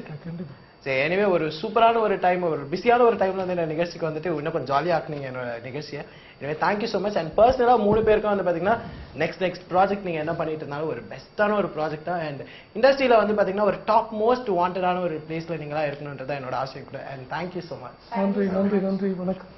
சரி, எனிவே ஒரு சூப்பரான ஒரு டைம், ஒரு பிஸியான ஒரு டைம்ல வந்து இந்த நிகழ்ச்சிக்கு வந்துட்டு இன்னும் கொஞ்சம் ஜாலியா ஆக்குனீங்க என்னோட நிகழ்ச்சியை. எனவே தேங்க்யூ ஸோ மச். அண்ட் பர்சனலா 3 பேருக்கும் வந்து பாத்தீங்கன்னா நெக்ஸ்ட் ப்ராஜெக்ட் நீங்கள் என்ன பண்ணிட்டு இருந்தாலும் ஒரு பெஸ்ட்டான ஒரு ப்ராஜெக்டாக அண்ட் இண்டஸ்ட்ரியில் வந்து பார்த்தீங்கன்னா ஒரு டாப் மோஸ்ட் வாண்டடான ஒரு பிளேஸில் நீங்களாக இருக்கணுன்றது என்னோட ஆசை கூட அண்ட் தேங்க்யூ ஸோ மச். நன்றி நன்றி நன்றி வணக்கம்.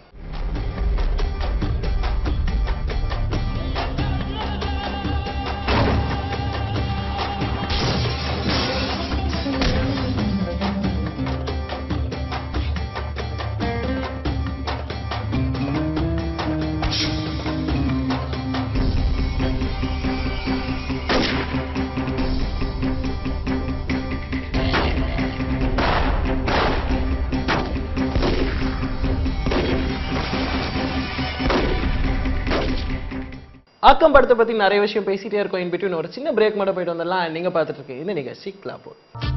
ஆக்கம் படத்தை பத்தி நிறைய விஷயம் பேசிட்டே இருக்கோம். இன் பிட்வீன் ஒரு சின்ன பிரேக் மட்டும் போயிட்டு வந்துடலாம். நீங்க பார்த்துட்டு இருக்கீங்க இந்த நிகழ்ச்சி clapboard.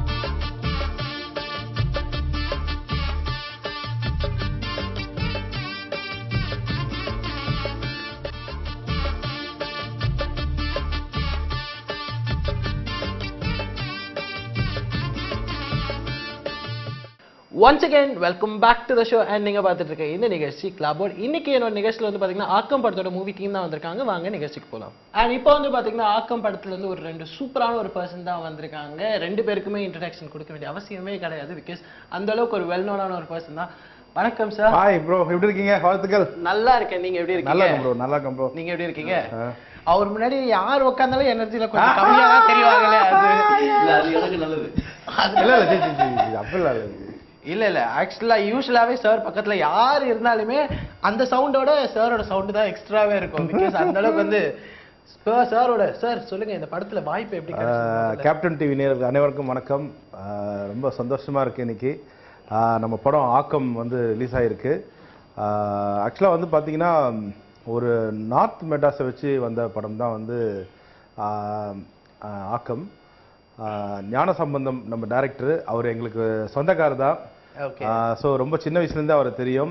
Once again welcome back to the show and நீங்க பார்த்துட்டு இருக்க இந்த நிகழ்ச்சி கிளாப் போர்ட். இன்னைக்கு என்னோட நிகழ்ச்சியில் வந்து பாத்தீங்கன்னா ஆக்கம் படத்தோட மூவி டீம் தான் வந்திருக்காங்க. வாங்க நிகழ்ச்சிக்கு போகலாம். அண்ட் இப்போ வந்து பாத்தீங்கன்னா ஆக்கம் படத்துல இருந்து ஒரு 2 சூப்பரான ஒரு பர்சன் தான் வந்திருக்காங்க. 2 பேருக்குமே இன்ட்ரடக்ஷன் கொடுக்க வேண்டிய அவசியமே கிடையாது. பிகாஸ் அந்த அளவுக்கு ஒரு வெல் நோனான ஒரு பர்சன் தான். வணக்கம் சார். ஹாய் ப்ரோ, எப்படி இருக்கீங்க? வாழ்த்துக்கள். நல்லா இருக்கேன். நீங்க எப்படி இருக்கீங்க? நல்லா இருக்கேன் ப்ரோ. நல்லா இருக்கேன் ப்ரோ. நீங்க எப்படி இருக்கீங்க? அவர் முன்னாடி யார் உட்கார்ந்தாலும் எனர்ஜில கொஞ்சம் கம்மியா தான் தெரிவாங்களே. அது எனக்கு நல்லது. இல்ல இல்ல அப்படி இல்ல ஆக்சுவலா யூசுவலாவே சார் பக்கத்துல யார் இருந்தாலுமே அந்த சவுண்டோட சாரோட சவுண்ட் தான் எக்ஸ்ட்ராவே இருக்கும். பிகாஸ் அந்த அளவுக்கு வந்து சாரோட. சார் சொல்லுங்க, இந்த படத்துல வாய்ப்பு எப்படி கிடைச்சது? கேப்டன் டிவி நேயர்கள் அனைவருக்கும் வணக்கம். ரொம்ப சந்தோஷமா இருக்கு இன்னைக்கு. நம்ம படம் ஆக்கம் வந்து ரிலீஸ் ஆகிருக்கு. ஆக்சுவலாக வந்து பார்த்தீங்கன்னா ஒரு நார்த் மெட்ராஸை வச்சு வந்த படம் தான் வந்து ஆக்கம். ஞான சம்பந்தம் நம்ம டைரக்டர், அவர் எங்களுக்கு சொந்தக்காரர் தான். ஸோ ரொம்ப சின்ன வயசுலேருந்து அவரை தெரியும்.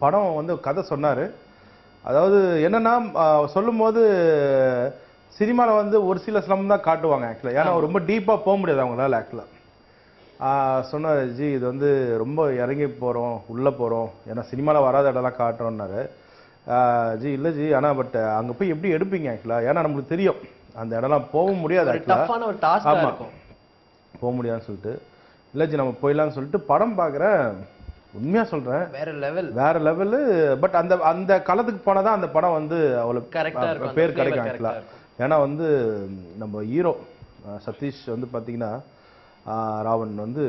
படம் வந்து கதை சொன்னார். அதாவது என்னென்னா சொல்லும் போது சினிமாவில் வந்து ஒரு சில ஸ்லம் தான் காட்டுவாங்க ஆக்சுவலாக. ஏன்னா ரொம்ப டீப்பாக போக முடியாது அவங்களால ஆக்சுவலாக. சொன்னார், ஜி இது வந்து ரொம்ப இறங்கி போகிறோம், உள்ளே போகிறோம், ஏன்னா சினிமாவில் வராத இடம்லாம் காட்டுறோன்னாரு. ஜி இல்லை ஜி, ஆனால் பட் அங்கே போய் எப்படி எடுப்பீங்க ஆக்சுவலாக? ஏன்னா நம்மளுக்கு தெரியும் அந்த இடம்லாம் போக முடியாது ஆக்சுவலாக. ஆமாம், போக முடியாதுன்னு சொல்லிட்டு இல்லை ஜி நம்ம போயிடலான்னு சொல்லிட்டு படம் பார்க்குறேன். உண்மையாக சொல்கிறேன், வேற லெவலு. பட் அந்த அந்த களத்துக்கு போனால் தான் அந்த படம் வந்து அவ்வளோ பேர் கிடைக்கும் ஆக்சுவலாக. ஏன்னா வந்து நம்ம ஹீரோ சதீஷ் வந்து பார்த்தீங்கன்னா ராவன் வந்து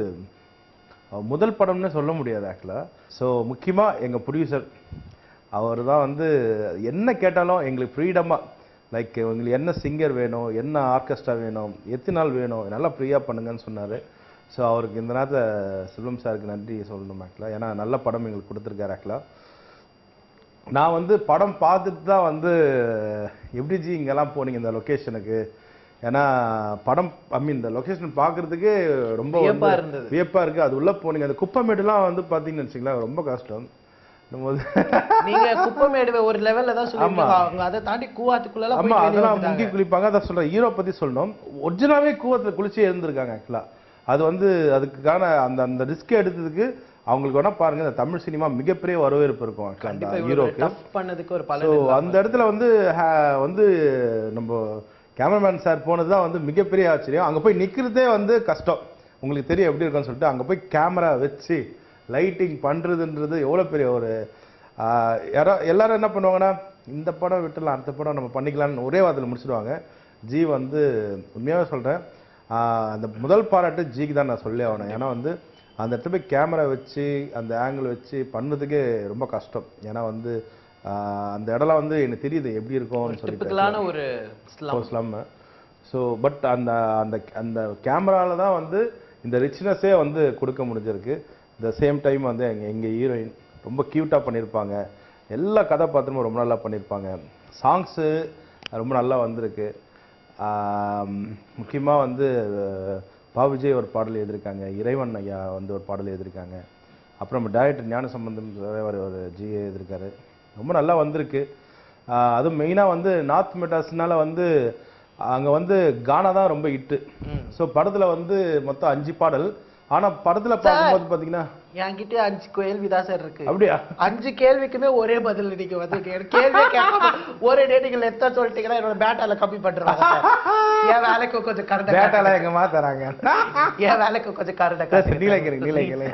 முதல் படம்னு சொல்ல முடியாது ஆக்சுவலாக. ஸோ முக்கியமாக எங்கள் ப்ரொடியூசர் அவர் தான் வந்து என்ன கேட்டாலும் எங்களுக்கு ஃப்ரீடமாக, லைக் உங்களுக்கு என்ன சிங்கர் வேணும், என்ன ஆர்கெஸ்ட்ரா வேணும், எத்தனை நாள் வேணும், நல்லா ஃப்ரீயாக பண்ணுங்கன்னு சொன்னார். ஸோ அவருக்கு இந்த நேரத்தை செல்வம் சாருக்கு நன்றி சொல்லணும் ஆக்சுவலாக. ஏன்னா நல்ல படம் எங்களுக்கு கொடுத்துருக்காரு ஆக்சுவலாக. நான் வந்து படம் பார்த்துட்டு தான் வந்து எப்படி ஜி இங்கெல்லாம் போனீங்க இந்த லொக்கேஷனுக்கு? ஏன்னா படம் இந்த லொக்கேஷன் பார்க்குறதுக்கு ரொம்ப வியப்பாக இருக்குது. அது உள்ளே போனீங்க, அந்த குப்பமேடுலாம் வந்து பார்த்தீங்கன்னு வச்சுங்களேன் ரொம்ப கஷ்டம். நீங்க குப்பமேடு ஒரு லெவல்ல தான் சொல்லுவாங்க, அதை தாண்டி கூவாத்துக்குள்ள ஆமா அதெல்லாம் முங்கி குளிப்பாங்க. அதான் சொல்றேன், ஹீரோ பத்தி சொல்லணும். ஒரிஜினலாவே கூவத்துல குளிச்சு இருந்திருக்காங்க ஆக்சுவலா. அது வந்து அதுக்கான அந்த அந்த ரிஸ்க் எடுத்ததுக்கு அவங்களுக்கு வேணா பாருங்க, இந்த தமிழ் சினிமா மிகப்பெரிய வரவேற்பு இருக்கும் ஹீரோக்கு. அந்த இடத்துல வந்து வந்து நம்ம கேமராமேன் சார் போனதுதான் வந்து மிகப்பெரிய ஆச்சரியம். அங்க போய் நிக்கிறதே வந்து கஷ்டம். உங்களுக்கு தெரியும் எப்படி இருக்குன்னு சொல்லிட்டு அங்க போய் கேமரா வச்சு லைட்டிங் பண்ணுறதுன்றது எவ்வளோ பெரிய ஒரு எல்லாரும் என்ன பண்ணுவாங்கன்னா, இந்த படம் விட்டுலாம் அடுத்த படம் நம்ம பண்ணிக்கலாம்னு ஒரே வாரத்தில் முடிச்சிடுவாங்க. ஜி வந்து உண்மையாகவே சொல்கிறேன், அந்த முதல் பாராட்டு ஜிக்கு தான் நான் சொல்லி ஆகணும். ஏன்னா வந்து அந்த இடத்துல போய் கேமரா வச்சு அந்த ஆங்கிள் வச்சு பண்ணுறதுக்கே ரொம்ப கஷ்டம். ஏன்னா வந்து அந்த இடம்லாம் வந்து எனக்கு தெரியுது எப்படி இருக்கும்னு சொல்லிட்டு ஒரு ஸ்லம். ஸோ பட் அந்த அந்த அந்த கேமராவில் தான் வந்து இந்த ரிச்னஸே வந்து கொடுக்க முடிஞ்சிருக்கு. த சேம் டைம் வந்து எங்கள் ஹீரோயின் ரொம்ப க்யூட்டாக பண்ணியிருப்பாங்க. எல்லா கதாபாத்திரமும் ரொம்ப நல்லா பண்ணியிருப்பாங்க. சாங்ஸு ரொம்ப நல்லா வந்திருக்கு. முக்கியமாக வந்து பாபுஜி ஒரு பாடல் எழுதியிருக்காங்க, இறைவன் ஐயா வந்து ஒரு பாடல் எழுதியிருக்காங்க. அப்புறம் நம்ம டைரக்டர் ஞான சம்பந்தம் ஒரு ஜி எழுதியிருக்காரு. ரொம்ப நல்லா வந்திருக்கு. அதுவும் மெயினாக வந்து நார்த் மெட்ராஸ்னால வந்து அங்கே வந்து கானா தான் ரொம்ப ஹிட்டு. ஸோ படத்தில் வந்து மொத்தம் 5 பாடல், ஆனா படத்துல பார்க்கும்போது பாத்தீங்கன்னா என்கிட்ட 5 கேள்வி தான் சார் இருக்கு. அப்படியா? 5 கேள்விக்குமே ஒரே பதில் நீங்க வந்து கேள்வியே கேட்காம ஒரே டேட்டிங் லெத்தா சொல்லிட்டீங்கன்னா என்னோட பேட்டால கம்மி பண்றாங்க. என் வேலைக்கு கொஞ்சம் கரெக்டா பேட்டால எங்கமா தராங்க. என் வேலைக்கு கொஞ்சம் கரெக்டா நீலகிரி.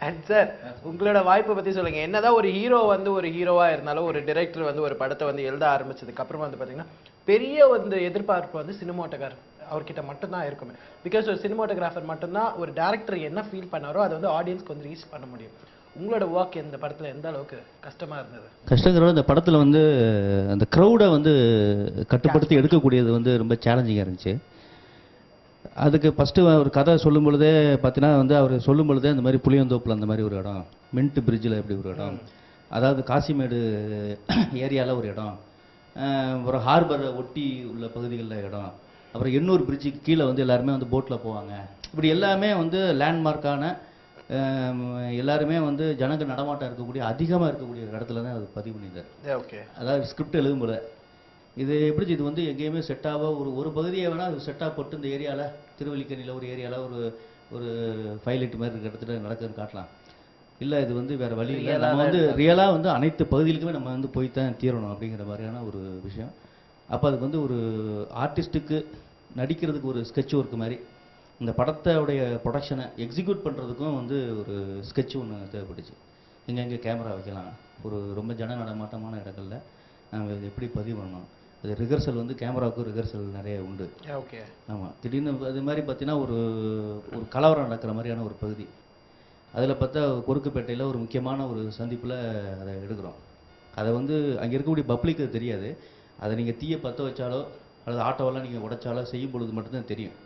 அண்ட் சார் உங்களோட வாய்ப்பை பத்தி சொல்லுங்க. என்னதான் ஒரு ஹீரோ வந்து ஒரு ஹீரோவா இருந்தாலும் ஒரு டைரக்டர் வந்து ஒரு படத்தை வந்து எழுத ஆரம்பிச்சதுக்கு அப்புறம் வந்து பாத்தீங்கன்னா பெரிய வந்து எதிர்பார்ப்பு வந்து சினிமாட்டோகிராஃபர் அவர்கிட்ட மட்டும்தான் இருக்குமே. பிகாஸ் ஒரு சினிமாட்டோகிராஃபர் மட்டும்தான் ஒரு டைரக்டர் என்ன ஃபீல் பண்ணாரோ அதை வந்து ஆடியன்ஸ்க்கு வந்து ரீச் பண்ண முடியும். உங்களோட ஒர்க் இந்த படத்துல எந்த அளவுக்கு கஷ்டமா இருந்தது? கஷ்டங்கிறத இந்த படத்துல வந்து அந்த க்ரௌடை வந்து கட்டுப்படுத்தி எடுக்கக்கூடியது வந்து ரொம்ப சேலஞ்சிங்காக இருந்துச்சு. அதுக்கு ஃபஸ்ட்டு ஒரு கதை சொல்லும் பொழுதே பார்த்தீங்கன்னா வந்து அவர் சொல்லும் பொழுதே அந்த மாதிரி புளியந்தோப்பில் அந்த மாதிரி ஒரு இடம், மின்ட் பிரிட்ஜில் இப்படி ஒரு இடம், அதாவது காசிமேடு ஏரியாவில் ஒரு இடம், ஒரு ஹார்பரை ஒட்டி உள்ள பகுதிகளில் இடம், அப்புறம் எண்ணூர் பிரிட்ஜுக்கு கீழே வந்து எல்லாருமே வந்து போட்டில் போவாங்க, இப்படி எல்லாமே வந்து லேண்ட்மார்க்கான எல்லாருமே வந்து ஜனங்க நடமாட்டம் இருக்கக்கூடிய அதிகமாக இருக்கக்கூடிய இடத்துல தான் அது பதிவு பண்ணியிருந்தார். ஓகே. அதாவது ஸ்கிரிப்ட் எழுதும்போது இது எப்படி இது வந்து எங்கேயுமே செட்டாக ஒரு பகுதியை வேணால் அது செட்டாக போட்டு இந்த ஏரியாவில் திருவல்லிக்கேணியில் ஒரு ஏரியாவில் ஒரு 5 லிட்டர் மாதிரி இருக்கிற இடத்துல நடக்குதுன்னு காட்டலாம். இல்லை இது வந்து வேறு வழி இல்லை, நம்ம வந்து ரியலாக வந்து அனைத்து பகுதிகளுக்குமே நம்ம வந்து போய் தான் தீரணும் அப்படிங்கிற மாதிரியான ஒரு விஷயம். அப்போ அதுக்கு வந்து ஒரு ஆர்டிஸ்ட்டுக்கு நடிக்கிறதுக்கு ஒரு ஸ்கெட்ச் ஒர்க் மாதிரி இந்த படத்தோடைய ப்ரொடக்ஷனை எக்ஸிக்யூட் பண்ணுறதுக்கும் வந்து ஒரு ஸ்கெட்ச் ஒன்று தேவைப்பட்டுச்சு. எங்கெங்கே கேமரா வைக்கலாம், ஒரு ரொம்ப ஜன நடமாட்டமான இடங்களில் நம்ம இது எப்படி பதிவு பண்ணணும், அது ரிஹர்சல் வந்து கேமராவுக்கும் ரிஹர்சல் நிறைய உண்டு. ஓகே. ஆமாம், திடீர்னு அது மாதிரி பார்த்தீங்கன்னா ஒரு கலவரம் நடக்கிற மாதிரியான ஒரு பகுதி, அதில் பார்த்தா கொருக்குப்பேட்டையில் ஒரு முக்கியமான ஒரு சந்திப்பில் அதை எடுக்கிறோம். அதை வந்து அங்கே இருக்கக்கூடிய பப்ளிக்கு அது தெரியாது. அதை நீங்கள் தீயை பற்ற வச்சாலோ அல்லது ஆட்டோவெல்லாம் நீங்கள் உடைச்சாலோ செய்யும் பொழுது மட்டும்தான் தெரியும்.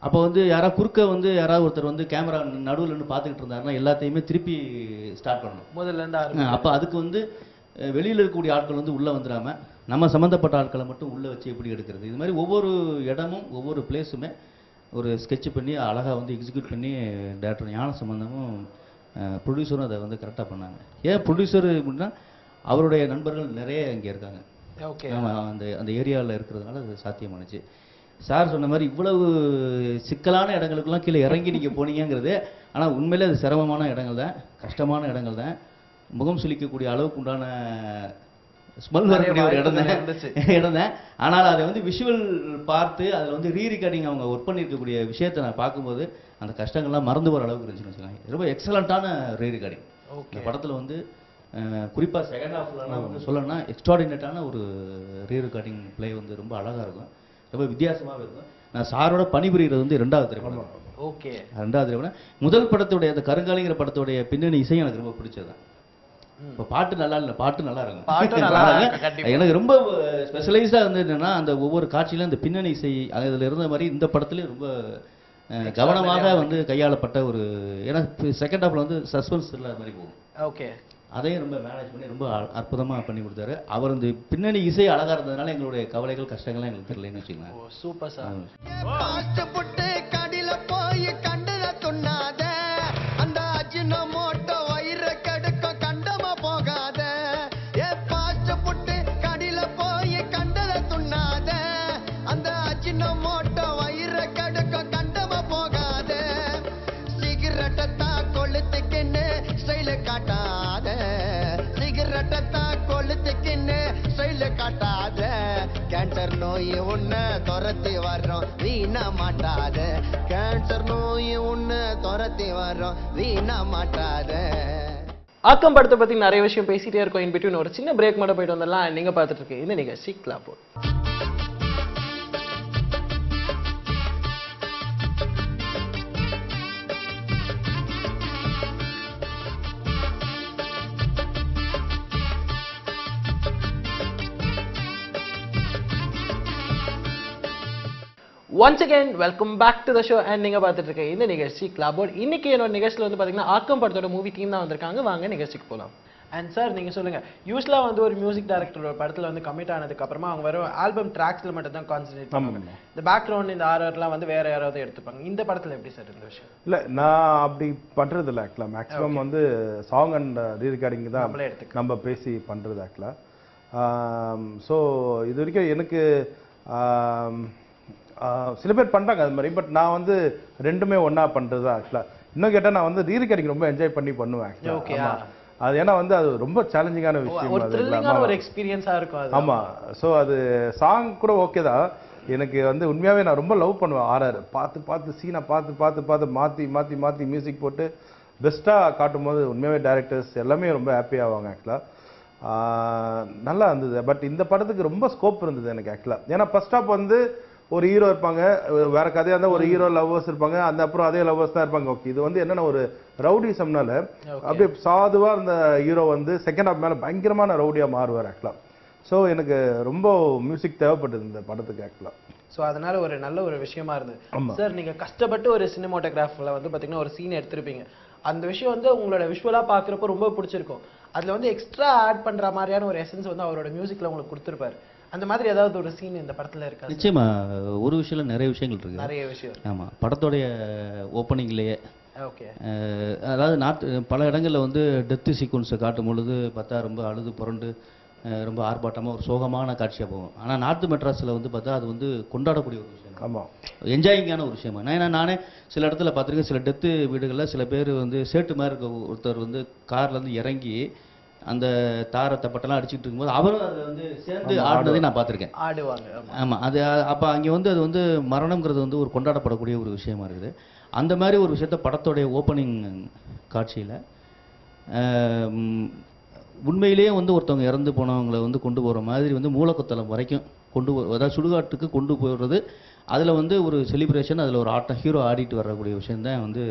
அப்போ வந்து யாராவது குறுக்க வந்து யாராவது ஒருத்தர் வந்து கேமரா நடுவில் நின்று பார்த்துக்கிட்டு இருந்தாருன்னா எல்லாத்தையுமே திருப்பி ஸ்டார்ட் பண்ணணும் முதல்ல இருந்து. அப்போ அதுக்கு வந்து வெளியில் இருக்கக்கூடிய ஆட்கள் வந்து உள்ளே வந்துடாமல் நம்ம சம்மந்தப்பட்ட ஆட்களை மட்டும் உள்ளே வச்சு எப்படி எடுக்கிறது, இது மாதிரி ஒவ்வொரு இடமும் ஒவ்வொரு பிளேஸுமே ஒரு ஸ்கெட்ச் பண்ணி அழகாக வந்து எக்ஸிக்யூட் பண்ணி டேரக்டர் ஞான சம்பந்தமும் ப்ரொடியூசரும் அதை வந்து கரெக்டாக பண்ணாங்க. ஏன் ப்ரொடியூசர் அப்படின்னா அவருடைய நண்பர்கள் நிறைய இங்கே இருக்காங்க. ஓகே. அந்த ஏரியாவில் இருக்கிறதுனால அது சாத்தியமானுச்சு. சார் சொன்ன மாதிரி இவ்வளவு சிக்கலான இடங்களுக்கெல்லாம் கீழே இறங்கி நீங்கள் போனீங்கிறது, ஆனால் உண்மையிலே அது சிரமமான இடங்கள் தான், கஷ்டமான இடங்கள் தான், முகம் சுளிக்கக்கூடிய அளவுக்கு உண்டான ஸ்மெல் வரக்கூடிய ஒரு இடம் தான். ஆனால் அதை வந்து விஷுவல் பார்த்து அதில் வந்து ரீரிகார்டிங் அவங்க ஒர்க் பண்ணியிருக்கக்கூடிய விஷயத்தை நான் பார்க்கும்போது அந்த கஷ்டங்கள்லாம் மறந்து போகிற அளவுக்கு இருந்துச்சுன்னு வச்சுக்கோங்க. ரொம்ப எக்ஸலண்ட்டான ரீரிகார்டிங் இந்த படத்தில் வந்து குறிப்பாக செகண்ட் ஹாஃப்லாம் வந்து சொல்லணும்னா எக்ஸ்ட்ராடினேட்டான ஒரு ரீரிகார்டிங் பிளே வந்து ரொம்ப அழகாக இருக்கும், ரொம்ப வித்தியாசமாகவே இருக்கும். நான் சாரோட பணிபுரிகிறது வந்து 2வது திரைப்படம். ஓகே. 2வது திரைப்படம். முதல் படத்துடைய அந்த கருங்காலிங்கிற படத்துடைய பின்னணி இசை எனக்கு ரொம்ப பிடிச்சது தான். இப்போ பாட்டு நல்லா இல்லை, பாட்டு நல்லா இருக்கும். எனக்கு ரொம்ப ஸ்பெஷலைஸாக வந்து என்னன்னா அந்த ஒவ்வொரு காட்சியிலும் அந்த பின்னணி இசை அதில் இருந்த மாதிரி இந்த படத்துலேயும் ரொம்ப கவனமாக வந்து கையாளப்பட்ட ஒரு, ஏன்னா செகண்ட் ஹாஃப்ல வந்து சஸ்பென்ஸ் இல்லாத மாதிரி போகும். ஓகே. அதையும் ரொம்ப மேனேஜ் பண்ணி ரொம்ப அற்புதமாக பண்ணி கொடுத்தாரு. அவர் இந்த பின்னணி இசை அழகாக இருந்ததுனால எங்களுடைய கவலைகள் கஷ்டங்கள்லாம் எங்களுக்கு தெரியலன்னு வச்சுக்கோங்க. Super sir. கேன்சர் நோய் உன்னை துரத்தி வர்றோம் வீணா மாட்டாத, கேன்சர் நோய் உன்னை துரத்தி வர்றோம் வீணா மாட்டாத. ஆக்கம் படத்தை பத்தி நிறைய விஷயம் பேசிட்டே இருக்கோம். இன் பிட்வீன் ஒரு சின்ன பிரேக் மட்டும் போயிட்டு வந்துடலாம். நீங்க பார்த்துட்டு இருக்கீங்க இந்த நிகழ்ச்சி Clapboard. Once again welcome back to the show. And நீங்க பார்த்துட்டு இருக்க இந்த நிகழ்ச்சி கிளாப்போட். இன்னைக்கு என்னோட நிகழ்ச்சியில் வந்து பாத்தீங்கன்னா ஆக்கம் படத்தோட மூவி டீம் தான் வந்திருக்காங்க. வாங்க நிகழ்ச்சிக்கு போகலாம். அண்ட் சார் நீங்க சொல்லுங்க, யூஸ்வலா வந்து ஒரு மியூசிக் டைரக்டர் ஒரு படத்துல வந்து கமிட் ஆனதுக்கு அப்புறமா அவங்க வெறும் ஆல்பம் ட்ராக்ஸ்ல மட்டும் தான் கான்சென்ட்ரேட் பண்ணுவாங்க. இந்த பேக்ரவுண்ட் இந்த ஆர்ஆர்லாம் வந்து வேற யாராவது எடுத்துப்பாங்க. இந்த படத்துல எப்படி சார் இந்த விஷயம்? இல்ல நான் அப்படி பண்றது இல்லை ஆக்சுவலா. மேக்ஸிமம் வந்து சாங் அண்ட் ரீரிகார்டிங் தான் நம்ம பேசி பண்றது ஆக்சுவலா. ஸோ இது வரைக்கும் எனக்கு சில பேர் பண்றாங்க அது மாதிரி. பட் நான் வந்து ரெண்டுமே ஒண்ணா பண்றது ஆக்சுவலாக. இன்னும் கேட்டா நான் வந்து ரீரிகார்டிங் ரொம்ப என்ஜாய் பண்ணி பண்ணுவேன் ஓகே. அது ஏன்னா வந்து அது ரொம்ப சேலஞ்சிங்கான விஷயம். ஒரு த்ரில்லிங்கான ஒரு எக்ஸ்பீரியன்ஸா இருக்கும் அது. ஆமா. ஸோ அது சாங் கூட ஓகே தான். எனக்கு வந்து உண்மையாவே நான் ரொம்ப லவ் பண்ணுவேன் ஆர்ஆர். பார்த்து சீனை பார்த்து மாற்றி மியூசிக் போட்டு பெஸ்ட்டாக காட்டும் போது உண்மையாகவே டேரக்டர்ஸ் எல்லாமே ரொம்ப ஹாப்பி ஆவாங்க ஆக்சுவலாக. நல்லா இருந்தது. பட் இந்த படத்துக்கு ரொம்ப ஸ்கோப் இருந்தது எனக்கு ஆக்சுவலாக. ஏன்னா ஃபர்ஸ்ட் ஹாப் வந்து ஒரு ஹீரோ இருப்பாங்க, வேற கதையாக இருந்தால் ஒரு ஹீரோ லவ்வர்ஸ் இருப்பாங்க, அந்த அப்புறம் அதே லவ்வர்ஸ் தான் இருப்பாங்க. ஓகே, இது வந்து என்னன்னா ஒரு ரவுடிசம்னால அப்படியே சாதுவா இருந்த ஹீரோ வந்து செகண்ட் ஹாப் மேலே பயங்கரமான ரவுடியாக மாறுவார் ஆக்சுவலாக. ஸோ எனக்கு ரொம்ப மியூசிக் தேவைப்பட்டது இந்த படத்துக்கு ஆக்சுவலாக. ஸோ அதனால ஒரு நல்ல ஒரு விஷயமா இருந்தது. சார் நீங்க கஷ்டப்பட்டு ஒரு சினிமோட்டோகிராஃபில் வந்து பார்த்தீங்கன்னா ஒரு சீன் எடுத்திருப்பீங்க. அந்த விஷயம் வந்து உங்களோட விஷுவலா பார்க்குறப்போ ரொம்ப பிடிச்சிருக்கும். அதுல வந்து எக்ஸ்ட்ரா ஆட் பண்ற மாதிரியான ஒரு எசன்ஸ் வந்து அவரோட மியூசிக்ல உங்களுக்கு கொடுத்துருப்பாரு. அந்த மாதிரி ஏதாவது ஒரு சீன் இந்த படத்துல இருக்கா? நிச்சயமா ஒரு விஷயம் நிறைய விஷயங்கள் இருக்கு. நிறைய விஷயம். ஆமா, படத்தோடைய ஓப்பனிங்லேயே ஓகே, அதாவது பல இடங்கள்ல வந்து டெத்து சீக்வன்ஸை காட்டும் பொழுது பார்த்தா ரொம்ப அழுது புரண்டு ரொம்ப ஆர்ப்பாட்டமாக ஒரு சோகமான காட்சியாக போகும். ஆனால் நார்த் மெட்ராஸில் வந்து பார்த்தா அது வந்து கொண்டாடக்கூடிய ஒரு விஷயம். ஆமாம், என்ஜாயிங்கான ஒரு விஷயமா. ஏன்னா நானே சில இடத்துல பார்த்துருக்கேன், சில டெத்து வீடுகளில் சில பேர் வந்து சேட்டு மாதிரி இருக்க ஒருத்தர் வந்து கார்லேருந்து இறங்கி அந்த தாரை தப்பட்டெல்லாம் அடிச்சுட்டு இருக்கும்போது அவரும் அதை வந்து சேர்ந்து ஆடுனதையும் நான் பார்த்துருக்கேன். ஆடுவாங்க. ஆமாம், அது அப்போ அங்கே வந்து அது வந்து மரணம்ங்கிறது வந்து ஒரு கொண்டாடப்படக்கூடிய ஒரு விஷயமா இருக்குது. அந்த மாதிரி ஒரு விஷயத்த படத்தோடைய ஓப்பனிங் காட்சியில் உண்மையிலேயே வந்து ஒருத்தவங்க இறந்து போனவங்களை வந்து கொண்டு போகிற மாதிரி வந்து மூலக்கொத்தளம் வரைக்கும் அதாவது சுடுகாட்டுக்கு கொண்டு போகிறது. அதில் வந்து ஒரு செலிப்ரேஷன், அதில் ஒரு ஆட்டம், ஹீரோ ஆடிட்டு வரக்கூடிய விஷயந்தான் வந்து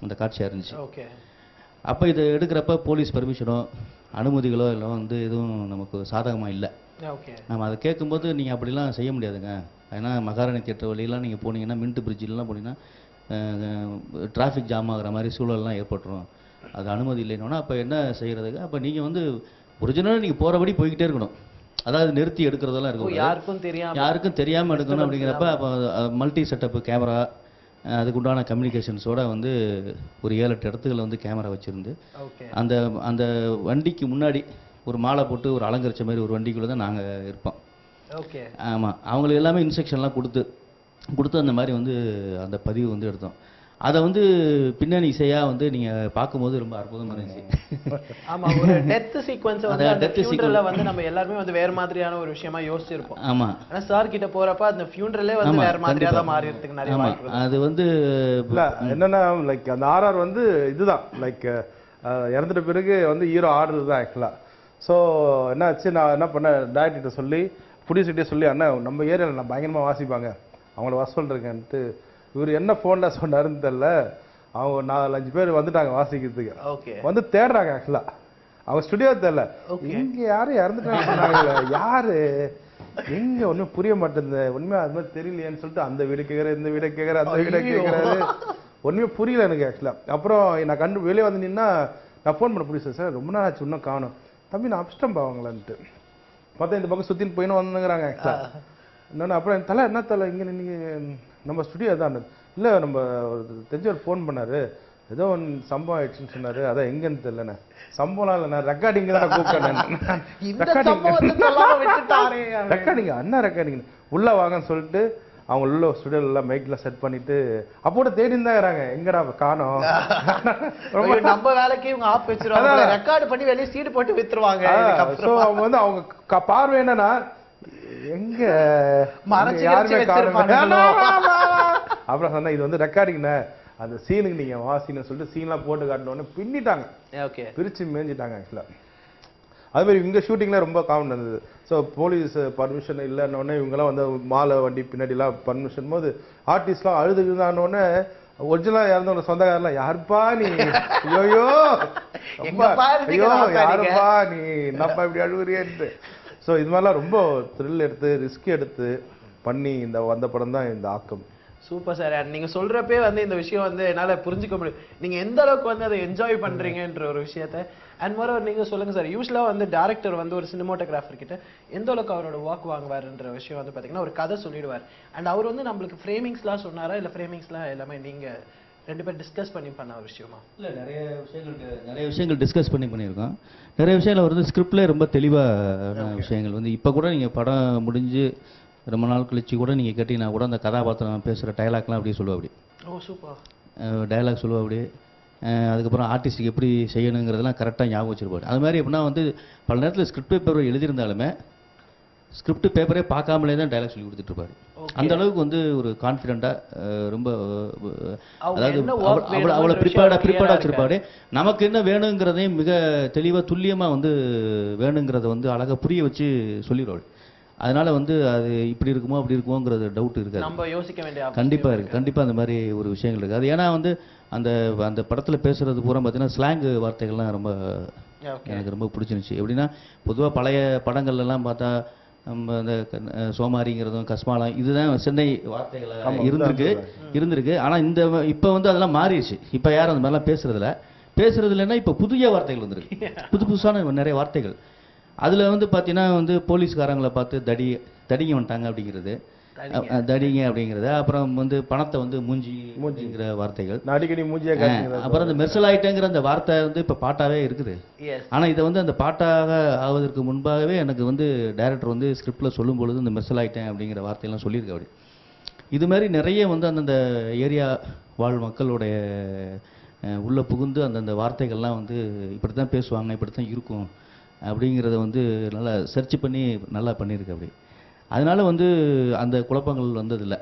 அந்த காட்சியாக இருந்துச்சு. ஓகே. அப்போ இதை எடுக்கிறப்ப போலீஸ் பர்மிஷனோ அனுமதிகளோ எல்லாம் வந்து எதுவும் நமக்கு சாதகமாக இல்லை. ஓகே. நம்ம அதை கேட்கும்போது நீங்கள் அப்படிலாம் செய்ய முடியாதுங்க. ஏன்னா மகாராணி தியேட்டர் வழியெல்லாம் நீங்கள் போனீங்கன்னா, மின்ட் பிரிட்ஜிலாம் போனீங்கன்னா டிராஃபிக் ஜாம் ஆகிற மாதிரி சூழல்லாம் ஏற்பட்டுரும். அது அனுமதி இல்லைன்னா அப்போ என்ன செய்கிறதுக்கு? அப்போ நீங்கள் வந்து ஒரிஜினலாக நீங்கள் போகிறபடி போய்கிட்டே இருக்கணும். அதாவது நிறுத்தி எடுக்கிறதெல்லாம் இருக்கும், யாருக்கும் தெரியாமல் எடுக்கணும். அப்படிங்கிறப்ப அப்போ மல்டி செட்டப்பு கேமரா, அதுக்கு உண்டான கம்யூனிகேஷன்ஸோட வந்து ஒரு 7-8 இடத்துகளில் வந்து கேமரா வச்சுருந்து அந்த அந்த வண்டிக்கு முன்னாடி ஒரு மாலை போட்டு ஒரு அலங்கரிச்ச மாதிரி ஒரு வண்டிக்குள்ளே தான் நாங்கள் இருப்போம். ஓகே. ஆமாம், அவங்களுக்கு எல்லாமே இன்ஸ்ட்ரக்ஷன்லாம் கொடுத்து அந்த மாதிரி வந்து அந்த பதிவு வந்து எடுத்தோம். அதை வந்து பின்னணி இசையாக வந்து நீங்கள் பார்க்கும்போது ரொம்ப அற்புதமாக இருந்துச்சு. ஆமாம், ஒரு டெத் சீக்வன்ஸ் வந்து அந்த ஃபியூனரல்ல வந்து நம்ம எல்லாருமே வந்து வேற மாதிரியான ஒரு விஷயமா யோசிச்சிருப்போம். ஆமாம், ஆனா சார் கிட்ட போறப்ப அந்த ஃபியூனரலே வந்து வேற மாதிரியா தான் மாறிறதுக்கு நிறைய வாய்ப்பு இருக்கு. அது வந்து என்னன்னா லைக் அந்த ஆர்ஆர் வந்து இதுதான் லைக் இறந்துட்ட பிறகு வந்து ஹீரோ ஆடுறது தான் ஆக்சுவலாக. ஸோ என்னாச்சு, நான் என்ன பண்ணேன், டேரக்டர்கிட்ட சொல்லி ப்ரொடியூசர்கிட்டே சொல்லி, அண்ணா நம்ம ஏரியாவில் நான் பயங்கரமாக வாசிப்பாங்க, அவங்கள வர சொல்கிறேங்கன்ட்டு இவர் என்ன ஃபோனில் சொன்னாருன்னு தெரில. அவங்க 4-5 பேர் வந்துட்டாங்க வாசிக்கிறதுக்கு. ஓகே. வந்து தேடுறாங்க ஆக்சுவலாக, அவங்க ஸ்டுடியோ தெரில, இங்கே யாரும் இறந்துட்டாங்க சொன்னாங்கல்ல, யாரு எங்கே ஒன்றும் புரிய மாட்டேங்குது, உண்மையாக அது மாதிரி தெரியலையேன்னு சொல்லிட்டு அந்த வீடு கேட்குறேன், இந்த வீடை கேட்குறேன், அந்த வீடை கேட்குறாரு, ஒன்றுமே புரியல எனக்கு ஆக்சுவலாக. அப்புறம் நான் வெளியே வந்து நின்னா நான் ஃபோன் பண்ண ப்ரொடியூசர், சார் ரொம்ப நாள் ஆச்சு இன்னும் காணும், தம்பி நான் அப்ஸ்டம் பாவாங்களான்ட்டு பார்த்தா இந்த பக்கம் சுற்றின்னு போயின்னு வந்துங்கிறாங்க ஆக்சுவலாக. இன்னொன்று அப்புறம் தலை என்ன தலை இங்கே நீங்கள் நம்ம ஸ்டுடியோ தான் இல்லை, நம்ம தெரிஞ்சவர் ஃபோன் பண்ணார், ஏதோ ஒன்று சம்பவம் ஆயிடுச்சுன்னு சொன்னார், அதான் எங்கன்னு தெரியலண்ணே. சம்பவம்லாம் இல்லைண்ணா, ரெக்கார்டிங் தான் கூப்பிட்டேன். ரெக்கார்டிங் அண்ணா ரெக்கார்டிங் உள்ளே வாங்கன்னு சொல்லிட்டு அவங்க உள்ள ஸ்டுடியோலாம் மைக்லாம் செட் பண்ணிட்டு அப்போ தேடின்னு தான் இருக்கிறாங்க, எங்கடா காணோம். நம்ம வேலைக்கு இவங்க ஆப் வச்சிருவாங்க, ரெக்கார்ட் பண்ணி வெளியே சீடு போட்டு வித்துருவாங்க. ஸோ அவங்க வந்து அவங்க பார்வை என்னன்னா எங்க யாருமே அப்புறம் சொன்னா இது வந்து ரெக்கார்டிங்ண்ணே, அந்த சீனுக்கு நீங்க வாசின்னு சொல்லிட்டு சீன்லாம் போட்டு காட்டினோன்னு பின்னிட்டாங்க, பிரிச்சு மேஞ்சிட்டாங்க ஆக்சுவலா. அது மாதிரி இங்க ஷூட்டிங்ல ரொம்ப காமன் இருந்தது. ஸோ போலீஸ் பர்மிஷன் இல்லைன்னொடனே இவங்கெல்லாம் வந்து மாலை வண்டி பின்னாடிலாம் பர்மிஷன் போது ஆர்டிஸ்ட்லாம் அழுதுதானோடனே ஒரிஜினலா இறந்தவங்க சொந்தக்காரெல்லாம் யாருப்பா நீ, ஐயோ ஐயோ யாருப்பா நீ, என்னப்பா இப்படி அழுகுறியன்ட்டு. ஸோ இது மாதிரிலாம் ரொம்ப த்ரில் எடுத்து ரிஸ்க் எடுத்து பண்ணி இந்த வந்த படம் தான் இந்த ஆக்கம். Super sir. நீங்க சொல்றப்பே வந்து இந்த விஷயம் வந்து என்னால புரிஞ்சுக்க முடியும், நீங்க எந்த அளவுக்கு வந்து அதை என்ஜாய் பண்றீங்கன்ற ஒரு விஷயத்த. அண்ட் மோரோவர் நீங்க சொல்லுங்க சார், யூஸ்வலா வந்து டேரக்டர் வந்து ஒரு சினிமோட்டோகிராஃபர் கிட்ட எந்த அளவுக்கு அவரோட ஒர்க் வாங்குவாருன்ற விஷயம் வந்து பாத்தீங்கன்னா ஒரு கதை சொல்லிடுவார். அண்ட் அவர் வந்து நம்மளுக்கு ஃப்ரேமிங்ஸ்லாம் சொன்னாரா, இல்ல ஃப்ரேமிங்ஸ்லாம் எல்லாமே நீங்க 2 பேர் டிஸ்கஸ் பண்ணி பண்ண ஒரு விஷயமா? இல்லை, நிறைய விஷயங்கள் டிஸ்கஸ் பண்ணியிருக்கோம். நிறைய விஷயங்கள் வந்து ஸ்கிரிப்ட்லேயே ரொம்ப தெளிவான விஷயங்கள் வந்து இப்போ கூட நீங்கள் படம் முடிஞ்சு ரொம்ப நாள் கழிச்சு கூட நீங்கள் கேட்டிங்கன்னா கூட அந்த கதாபாத்திரம் பேசுகிற டைலாக்லாம் அப்படியே சொல்லுவா அப்படி ஓ சூப்பர். டைலாக் சொல்லுவா அப்படி. அதுக்கப்புறம் ஆர்டிஸ்ட்டுக்கு எப்படி செய்யணுங்கிறதெல்லாம் கரெக்டாக ஞாபகம் வச்சுருப்பாரு. அது மாதிரி எப்படின்னா வந்து பல நேரத்தில் ஸ்கிரிப்ட் பேப்பர் எழுதியிருந்தாலுமே ஸ்கிரிப்ட் பேப்பரே பார்க்காமலே தான் டைலாக் சொல்லி கொடுத்துட்ருப்பாரு. அந்த அளவுக்கு வந்து ஒரு கான்ஃபிடென்ட்டாக ரொம்ப அதாவது அவ்வளோ ப்ரிப்பேர்டாக வச்சுருப்பாரு. நமக்கு என்ன வேணுங்கிறதையும் மிக தெளிவாக துல்லியமாக வந்து வேணுங்கிறத வந்து அழகாக புரிய வச்சு சொல்லிடுவாரு. அதனால வந்து அது இப்படி இருக்குமோ அப்படி இருக்குமோங்கிறது டவுட் இருக்காது. நம்ம யோசிக்க வேண்டிய கண்டிப்பாக இருக்குது. கண்டிப்பாக அந்த மாதிரி ஒரு விஷயங்கள் இருக்குது. அது ஏன்னா வந்து அந்த அந்த படத்தில் பேசுகிறது பூரா பார்த்தீங்கன்னா ஸ்லாங் வார்த்தைகள்லாம் ரொம்ப எனக்கு ரொம்ப பிடிச்சிருந்துச்சு. எப்படின்னா பொதுவாக பழைய படங்கள்லாம் பார்த்தா நம்ம இந்த சோமாரிங்கிறதும் கஸ்மாலம் இதுதான் சென்னை வார்த்தைகள் இருந்திருக்கு. ஆனால் இந்த இப்போ வந்து அதெல்லாம் மாறிடுச்சு. இப்போ யாரும் அந்த மாதிரிலாம் பேசுறது இல்லைன்னா இப்போ புதிய வார்த்தைகள் வந்துருக்கு. புதுசான நிறைய வார்த்தைகள். அதில் வந்து பார்த்தீங்கன்னா வந்து போலீஸ்காரங்களை பார்த்து தடிங்க வந்துட்டாங்க அப்படிங்கிறது, தடிங்க அப்படிங்கிறது. அப்புறம் வந்து பணத்தை வந்து மூஞ்சிங்கிற வார்த்தைகள், அடிக்கடி மூஞ்சியா. அப்புறம் அந்த மெர்சல் ஆயிட்டேங்கிற அந்த வார்த்தை வந்து இப்போ பாட்டாவே இருக்குது. ஆனால் இதை வந்து அந்த பாட்டாக ஆவதற்கு முன்பாகவே எனக்கு வந்து டைரக்டர் வந்து ஸ்கிரிப்டில் சொல்லும் பொழுது இந்த மெர்சல் ஆயிட்டேன் அப்படிங்கிற வார்த்தையெல்லாம் சொல்லியிருக்கு. அப்படி இது மாதிரி நிறைய வந்து அந்தந்த ஏரியா வாழ் மக்களுடைய உள்ள புகுந்து அந்தந்த வார்த்தைகள்லாம் வந்து இப்படி தான் பேசுவாங்க, இப்படி தான் இருக்கும் அப்படிங்கிறத வந்து நல்லா சர்ச் பண்ணி நல்லா பண்ணியிருக்கு. அப்படி அதனால வந்து அந்த குழப்பங்கள் வந்ததில்லை.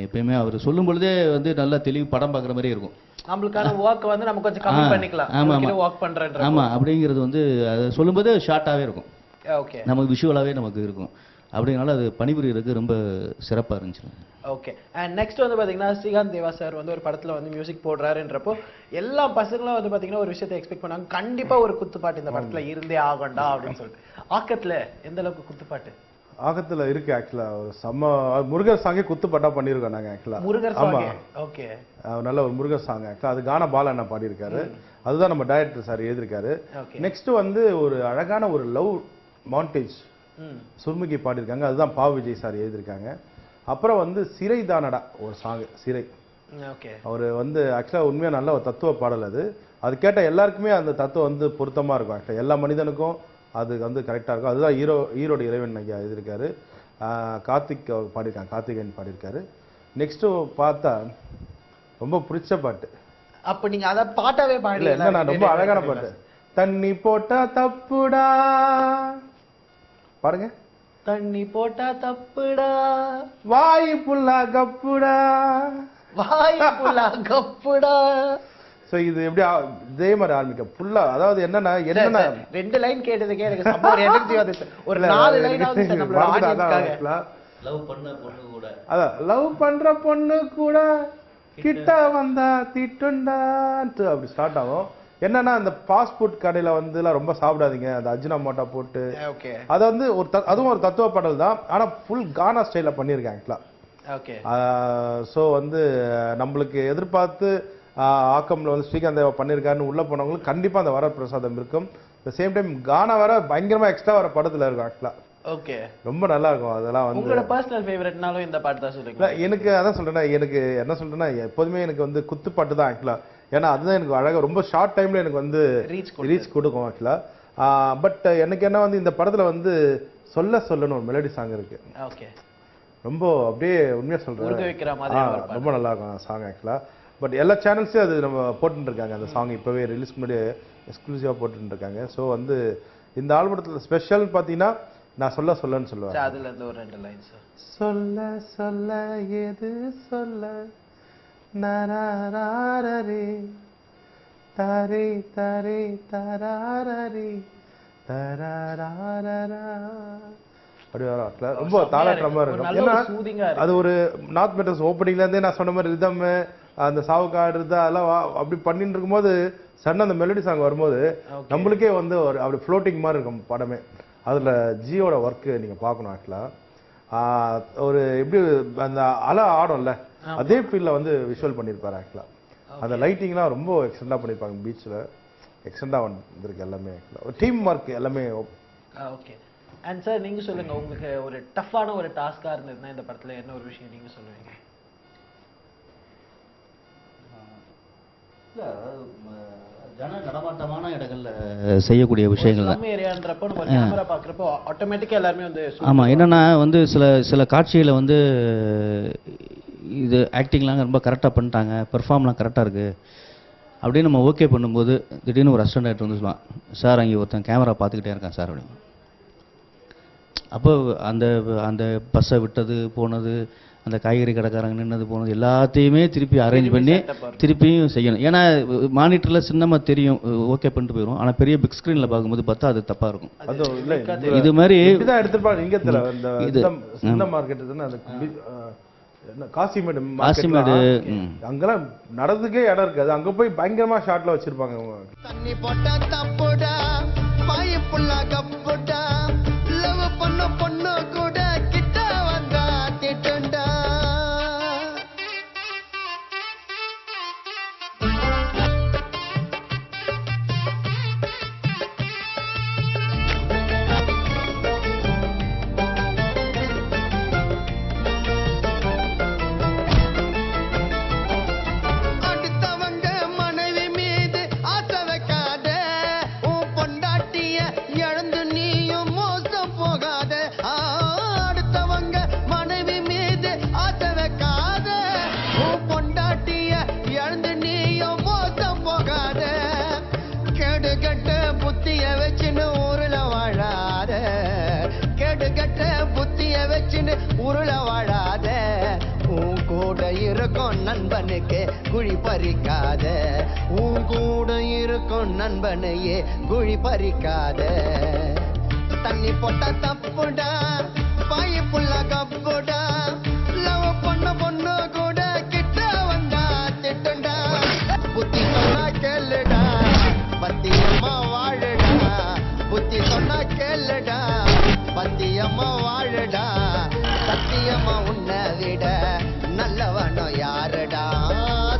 எப்பயுமே அவர் சொல்லும் பொழுதே வந்து நல்லா தெளிவு படம் பார்க்குற மாதிரி இருக்கும். நம்மளுக்கான வொர்க் வந்து நம்ம கொஞ்சம் கம்மி பண்ணிக்கலாம். வொர்க் பண்றேன்ற அப்படிங்கிறது வந்து அதை சொல்லும்போது ஷார்ட்டாகவே இருக்கும். ஓகே, நமக்கு விஷுவலாகவே நமக்கு இருக்கும். அப்படினால அது பணிபுரியறதுக்கு ரொம்ப சிறப்பாக இருந்துச்சு. ஓகே. அண்ட் நெக்ஸ்ட் வந்து பாத்தீங்கன்னா ஸ்ரீகாந்த் தேவா சார் வந்து ஒரு படத்துல வந்து மியூசிக் போடுறாருன்றப்போ எல்லா பசங்களும் வந்து பாத்தீங்கன்னா ஒரு விஷயத்தை எக்ஸ்பெக்ட் பண்ணாங்க, கண்டிப்பா ஒரு குத்துப்பாட்டு இந்த படத்துல இருந்தே ஆகண்டா அப்படின்னு சொல்லிட்டு. ஆக்கத்துல எந்த அளவுக்கு குத்துப்பாட்டு? ஆகத்துல இருக்கு. ஆக்சுவலா ஒரு செம்ம முருகர் சாங்கே குத்துப்பாட்டா பண்ணியிருக்கோம் நாங்க. ஆக்சுவலா முருகர் சாங். ஓகே, நல்ல ஒரு முருகர் சாங். ஆக்சுவலா அது கானா பாலா அண்ணா பாடியிருக்காரு. அதுதான் நம்ம டைரக்டர் சார் எழுதியிருக்காரு. நெக்ஸ்ட் வந்து ஒரு அழகான ஒரு லவ் மாண்டேஜ் சுர்முகி பாடியிருக்காங்க. அதுதான் பா விஜய் சார் எழுதியிருக்காங்க. அப்புறம் வந்து சிறை தானடா ஒரு சாங், சிறை. அவர் வந்து ஆக்சுவலாக உண்மையாக நல்ல ஒரு தத்துவ பாடல். அது கேட்ட எல்லாருக்குமே அந்த தத்துவம் வந்து பொருத்தமாக இருக்கும். ஆக்சுவலாக எல்லா மனிதனுக்கும் அது வந்து கரெக்டாக இருக்கும். அதுதான் ஈரோடு இறைவன் ஐயா எழுதியிருக்காரு. கார்த்திக் பாடியிருக்காங்க, கார்த்திகேயன் பாடியிருக்காரு. நெக்ஸ்ட்டு பார்த்தா ரொம்ப பிடிச்ச பாட்டு. அப்போ நீங்கள் அதை பாட்டாவே பாடல? இல்லை, நான் ரொம்ப அழகான பாட்டு. தண்ணி போட்டா தப்புடா பாருங்க. தண்ணி போட்டா தப்புடா, வாய் புல்லா கப்புடா, வாய் புல்லா கப்புடா. சோ இது எப்படி இதே மாதிரி ஆரம்பிக்க புல்லா. அதாவது என்னன்னா ரெண்டு லைன் கேட்டதுக்கே எனக்கு சப்ப ஒரு எனர்ஜி வந்துச்சு. ஒரு 4 லைனாவது சார் நம்மளோட ஆடியன்ஸ்க்காக. லவ் பண்ண பொண்ணு கூட, அதான் லவ் பண்ற பொண்ணு கூட கிட்ட வந்தா திட்டுண்டா அப்படி ஸ்டார்ட் ஆகும். என்னன்னா அந்த ஃபாஸ்ட் ஃபுட் கடையில வந்து ரொம்ப சாப்பிடாதீங்க, அந்த அஜினா மோட்டா போட்டு. அது வந்து அதுவும் ஒரு தத்துவ பாடல் தான். ஆனா ஃபுல் கானா ஸ்டைல பண்ணியிருக்காங்க ஆக்சுவலா. ஸோ வந்து நம்மளுக்கு எதிர்பார்த்து ஆக்கம்ல வந்து ஸ்ரீகாந்த் தேவா பண்ணியிருக்காருன்னு உள்ள போனவங்களுக்கு கண்டிப்பா அந்த வரப்பிரசாதம் இருக்கும். சேம் டைம் கானா வர பயங்கரமா எக்ஸ்ட்ரா வர படத்துல இருக்கும் ஆக்சுவலா. ஓகே, ரொம்ப நல்லா இருக்கும். அதெல்லாம் வந்து உங்களோட பர்சனல் ஃபேவரட்னாலும் இந்த பாட்டு தான் சொல்றீங்க? எனக்கு அதான் சொல்றேன்னா, எனக்கு என்ன சொல்றேன்னா எப்போதுமே எனக்கு வந்து குத்து பாட்டு தான் ஆக்சுவலா. ஏன்னா அதுதான் எனக்கு அழகா ரொம்ப ஷார்ட் டைம்ல எனக்கு வந்து ரீச் கொடுக்கும் ஆக்சுவலா. பட் எனக்கு என்ன வந்து இந்த படத்துல வந்து சொல்லணும் ஒரு மெலடி சாங் இருக்கு. ஓகே, ரொம்ப அப்படியே உண்மையா சொல்றேன், ரொம்ப நல்லா இருக்கும் சாங் ஆக்சுவலா. பட் எல்லா சேனல்ஸையும் அது நம்ம போட்டுட்டு இருக்காங்க அந்த சாங். இப்பவே ரிலீஸ் முன்னாடி எக்ஸ்க்ளூசிவா போட்டுட்டு இருக்காங்க. ஸோ வந்து இந்த ஆல்பத்தில் ஸ்பெஷல் பார்த்தீங்கன்னா நான் சொல்லன்னு சொல்லுவேன். அதுல இருந்து ஒரு 2 லைன் சார். சொல்ல எது சொல்ல நரரரே தரே தரே தரரே தரரரரா அப்படி வர ரொம்ப தாளற்றமா இருக்கும். ஏன்னா அது ஒரு நார்த் மெட்ரஸ் ஓப்பனிங்ல இருந்தே நான் சொன்ன மாதிரி ரிதம் அந்த சாவுக்காடு அதெல்லாம் அப்படி பண்ணிட்டு இருக்கும்போது சடன் அந்த மெலடி சாங் வரும்போது நம்மளுக்கே வந்து ஒரு அப்படி ஃப்ளோட்டிங் மாதிரி இருக்கும் படமே. அதில் ஜியோட ஒர்க்கு நீங்கள் பார்க்கணும் ஆக்சுவலா. ஒரு எப்படி அந்த அலை ஆடும்ல அதே ஃபீல்டில் வந்து விஷுவல் பண்ணியிருப்பாரு ஆக்சுவலா. அந்த லைட்டிங்லாம் ரொம்ப எக்ஸ்டெண்டாக பண்ணியிருப்பாங்க. பீச்சில் எக்ஸ்டெண்டாக வந்துருக்கு எல்லாமே ஆக்சுவலாக. டீம் ஒர்க் எல்லாமே. ஓகே. அண்ட் சார் நீங்கள் சொல்லுங்க, உங்களுக்கு ஒரு டஃப்பான ஒரு டாஸ்காக இருந்ததுன்னா இந்த படத்தில் என்ன ஒரு விஷயம் நீங்கள் சொல்லுவீங்க? இல்லை, அதாவது ஜன நடமாட்டமான இடங்கள்ல செய்யக்கூடிய விஷயங்கள் தான். ஸ்லம் ஏரியான்றப்போ நம்ம கேமரா பார்க்குறப்போ ஆட்டோமேட்டிக்காக எல்லாருமே வந்து ஆமாம், என்னென்னா வந்து சில காட்சிகளை வந்து இது ஆக்டிங்லாம் ரொம்ப கரெக்டாக பண்ணிட்டாங்க, பெர்ஃபார்ம்லாம் கரெக்டாக இருக்குது அப்படின்னு நம்ம ஓகே பண்ணும்போது திடீர்னு ஒரு அசிஸ்டன்ட் டைரக்டர் வந்து சொல்லுவான், சார் அங்கே ஒருத்தன் கேமரா பார்த்துக்கிட்டே இருக்கான் சார் அப்படின்னு. அப்போ அந்த பஸ்ஸை விட்டது போனது, அந்த காய்கறி கடைக்காரங்க நின்னது போனது எல்லாத்தையுமே திருப்பி அரேஞ்ச் பண்ணி திருப்பியும் செய்யணும். ஏன்னா மானிட்டரில் சின்னமாக தெரியும் ஓகே பண்ணிட்டு போயிடும், ஆனால் பெரிய பிக் ஸ்க்ரீனில் பார்க்கும்போது பார்த்தா அது தப்பாக இருக்கும். இது மாதிரி எடுத்துப்பாங்க இங்கே இது சின்ன மார்க்கெட் காசிமேடு அங்கெல்லாம் நடந்துக்கே இடம் இருக்காது, அங்க போய் பயங்கரமா ஷாட்ல வச்சிருப்பாங்க. தண்ணி போட்டா தப்புடா பாயப்புள்ளா கப்புடா லவ் பண்ண பொண்ணு கூட கிட்ட வந்தா திட்டுண்டா. உருள வாழாத உன் கூட இருக்கும் நண்பனுக்கு குழி பறிக்காத, உன் கூட இருக்கும் நண்பனையே குழி பறிக்காத. தண்ணி போட்டா தப்புடா பாயப்புள்ள கப்புடா லவ் பண்ண பொண்ணு கூட கிட்ட வந்தா திட்டுண்டா. புத்தி சொன்னா கேளுடா பத்தியம்மா வாழுடா, புத்தி சொன்னா கேளுடா பத்தியம்மா வாழுடா. சத்தியமா உன்னை விட நல்லவனோ யாருடா,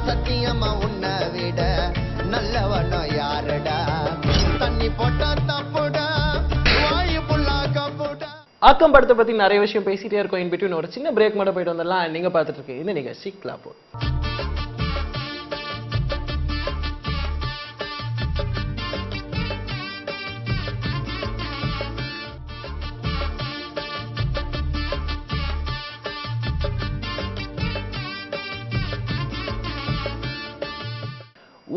சத்தியமா உன்னை விட நல்லவனோ யாருடா. தண்ணி போட்டா தப்புடா வாயு புள்ளா கப்புடா. ஆக்கம் படத்தை பத்தி நிறைய விஷயம் பேசிட்டே இருக்கோம். இன் பிட்வீன் ஒரு சின்ன பிரேக் மட்டும் போயிட்டு வந்துடலாம். நீங்க பார்த்துட்டு இருக்கு இந்த நிகழ்ச்சி Clapboard.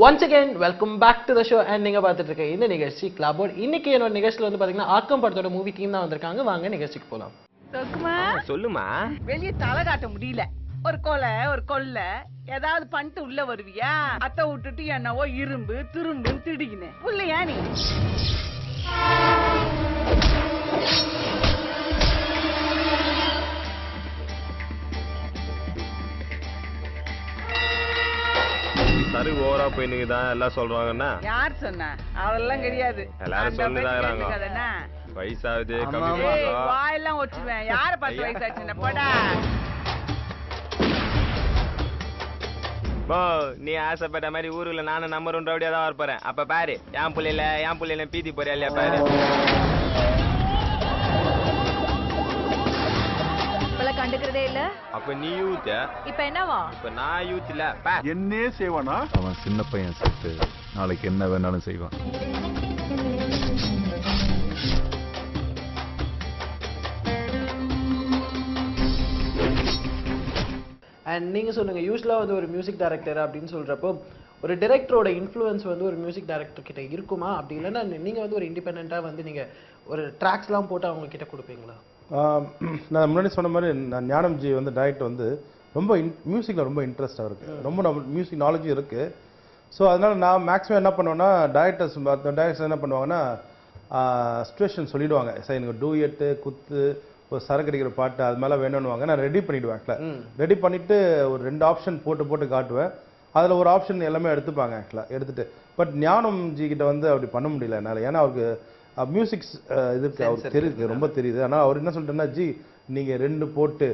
Once again welcome back to the show and நீங்க பார்த்துட்டு இருக்க இந்த நிகழ்ச்சி கிளாப்போட். இன்னைக்கு என்னோட நிகழ்ச்சியில் வந்து பாத்தீங்கன்னா ஆக்கம் படத்தோட மூவி டீம் தான் வந்திருக்காங்க. வாங்க நிகழ்ச்சிக்கு போலாம். சொல்லுமா. வெளியே தலை காட்ட முடியல, ஒரு கொல்லை ஏதாவது பண்ணிட்டு உள்ள வருவியா? அத்தை விட்டுட்டு என்னவோ இரும்பு திரும்புன்னு திடிக்கினேன் உள்ளையா நீ? சரி ஓவரா போய் தான் எல்லாம் சொல்றாங்கன்னா யார் சொன்னா? அதெல்லாம் கிடையாது, எல்லாரும் சொல்லுதாங்கறாங்க. வயசாகுது கம்மி வாயெல்லாம் ஒச்சுவேன். யாரை பார்த்து வயசாச்சுன்னா போடா. நீ ஆசைப்பட்ட மாதிரி ஊருல நானும் நம்பர் 1 ரவுடியா தான் வரப்போறேன். அப்ப பாரு என் புள்ளையில பீதி போறியா இல்லையா பாரு. கண்டுக்கிறதே இல்ல. அப்ப நீ யூத், இப்ப என்னவா? இப்ப நான் யூத் இல்ல. என்னே செய்வானா? அவன் சின்ன பையன் சேர்த்து நாளைக்கு என்ன வேணாலும் செய்வான். அண்ட் நீங்க சொல்லுங்க, யூஸ்வலா வந்து ஒரு மியூசிக் டைரக்டர் அப்படின்னு சொல்றப்போ ஒரு டைரக்டரோட இன்ஃப்ளூயன்ஸ் வந்து ஒரு மியூசிக் டைரக்டர் கிட்ட இருக்குமா? அப்படி இல்லைன்னா நீங்க வந்து ஒரு இண்டிபெண்டா வந்து நீங்க ஒரு ட்ராக்ஸ்லாம் போட்டு அவங்க கிட்ட கொடுப்பீங்களா? நான் முன்னாடி சொன்ன மாதிரி ஞானம்ஜி வந்து டைரக்டர் வந்து ரொம்ப மியூசிக்கில் ரொம்ப இன்ட்ரெஸ்டாக இருக்குது, ரொம்ப மியூசிக் நாலேஜும் இருக்குது. ஸோ அதனால் நான் மேக்ஸிமம் என்ன பண்ணுவேன்னா டைரக்டர்ஸ் என்ன பண்ணுவாங்கன்னா சுச்சுவேஷன் சொல்லிவிடுவாங்க. சார் எனக்கு டூயட்டு குத்து ஒரு சரக்கு அடிக்கிற பாட்டு அது மாதிரிலாம் வேணும்னுவாங்க. நான் ரெடி பண்ணிவிடுவேன். ஆக்சுவலாக ரெடி பண்ணிவிட்டு ஒரு 2 ஆப்ஷன் போட்டு காட்டுவேன். அதில் ஒரு ஆப்ஷன் எல்லாமே எடுத்துப்பாங்க ஆக்சுவலாக எடுத்துகிட்டு. பட் ஞானம்ஜி கிட்ட வந்து அப்படி பண்ண முடியல என்னால். ஏன்னா அவருக்கு மியூசிக்ஸ் இதுக்கு அவருக்கு தெரியுது, ரொம்ப தெரியுது. ஆனால் அவர் என்ன சொல்லிட்டேன்னா, ஜி நீங்கள் 2 போட்டு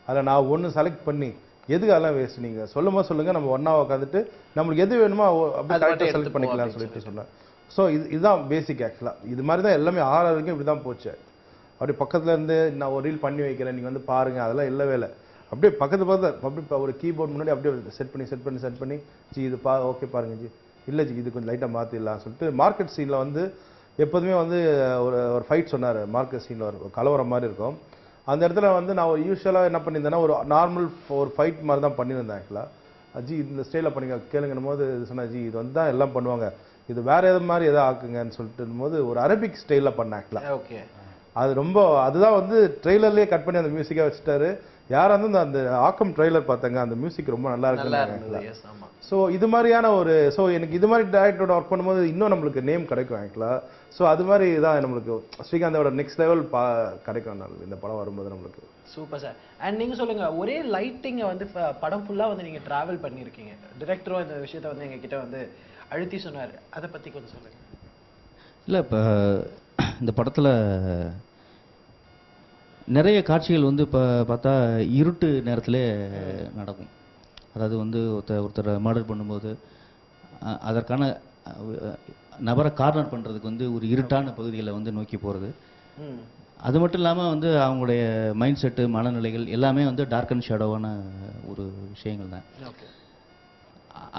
அதில் நான் 1 செலக்ட் பண்ணி எதுக்கு அதெல்லாம் வேஸ்ட், நீங்கள் சொல்லும்போது சொல்லுங்கள், நம்ம ஒன்றா உட்காந்துட்டு நம்மளுக்கு எது வேணுமோ அப்படி கரெக்டாக செலக்ட் பண்ணிக்கலாம்னு சொல்லிட்டு சொன்னேன். ஸோ இதுதான் பேசிக் ஆக்சுவலாக. இது மாதிரி தான் எல்லாமே 6 வரைக்கும் இப்படி தான் போச்சு. அப்படி பக்கத்தில் இருந்து நான் ஒரு ரீல் பண்ணி வைக்கிறேன், நீங்கள் வந்து பாருங்கள், அதெல்லாம் இல்லவே இல்லை. அப்படியே பக்கத்து அப்படி ஒரு கீபோர்ட் முன்னாடி அப்படியே செட் பண்ணி ஜி இது ஓகே பாருங்க ஜி இல்லை ஜி இது கொஞ்சம் லைட்டாக மாற்றிடலாம் சொல்லிட்டு மார்க்கெட் சீனில் வந்து எப்போதுமே வந்து ஒரு ஃபைட் சொன்னார். மார்க்கெட் சீனில் ஒரு கலவரம் மாதிரி இருக்கும். அந்த இடத்துல வந்து நான் ஒரு யூஸ்வலாக என்ன பண்ணியிருந்தேன்னா ஒரு நார்மல் ஒரு ஃபைட் மாதிரி தான் பண்ணியிருந்தேன் ஆக்சுவலாக. அஜி இந்த ஸ்டைலில் பண்ணிங்க கேளுங்கன்னும் போது சொன்னா ஜி இது வந்து தான் எல்லாம் பண்ணுவாங்க, இது வேற எது மாதிரி எதாவது ஆக்குங்கன்னு சொல்லிட்டு போது ஒரு அரபிக் ஸ்டைலில் பண்ணேன் ஆக்சுவலாக. ஓகே, அது ரொம்ப அதுதான் வந்து ட்ரெய்லர்லேயே கட் பண்ணி அந்த மியூசிக்காக வச்சுட்டாரு. யாராக வந்து அந்த ஆக்கம் ட்ரெய்லர் பார்த்தாங்க, அந்த மியூசிக் ரொம்ப நல்லா இருக்கு. ஸோ இது மாதிரியான ஒரு ஸோ எனக்கு இது மாதிரி டேரக்டரோட ஒர்க் பண்ணும்போது இன்னும் நம்மளுக்கு நேம் கிடைக்கும் ஆக்சுவலாக. ஸோ அது மாதிரி தான் நம்மளுக்கு ஸ்ரீகாந்தோட நெக்ஸ்ட் லெவல் கிடைக்கும் இந்த படம் வரும்போது நம்மளுக்கு. Super sir. அண்ட் நீங்க சொல்லுங்க, ஒரே லைட்டிங்கை வந்து படம் ஃபுல்லா வந்து நீங்க டிராவல் பண்ணியிருக்கீங்க. டிரெக்டரும் இந்த விஷயத்த வந்து எங்ககிட்ட வந்து அழுத்தி சொன்னார், அதை பத்தி கொஞ்சம் சொல்லுங்க. இல்லை இப்போ இந்த படத்தில் நிறைய காட்சிகள் வந்து இப்போ பார்த்தா இருட்டு நேரத்தில் நடக்கும். அதாவது வந்து ஒருத்தரை மர்டர் பண்ணும்போது அதற்கான நபரை கார்னர் பண்ணுறதுக்கு வந்து ஒரு இருட்டான பகுதிகளை வந்து நோக்கி போகிறது. அது மட்டும் இல்லாமல் வந்து அவங்களுடைய மைண்ட் செட்டு, மனநிலைகள் எல்லாமே வந்து டார்க் அண்ட் ஷேடோவான ஒரு விஷயங்கள் தான்.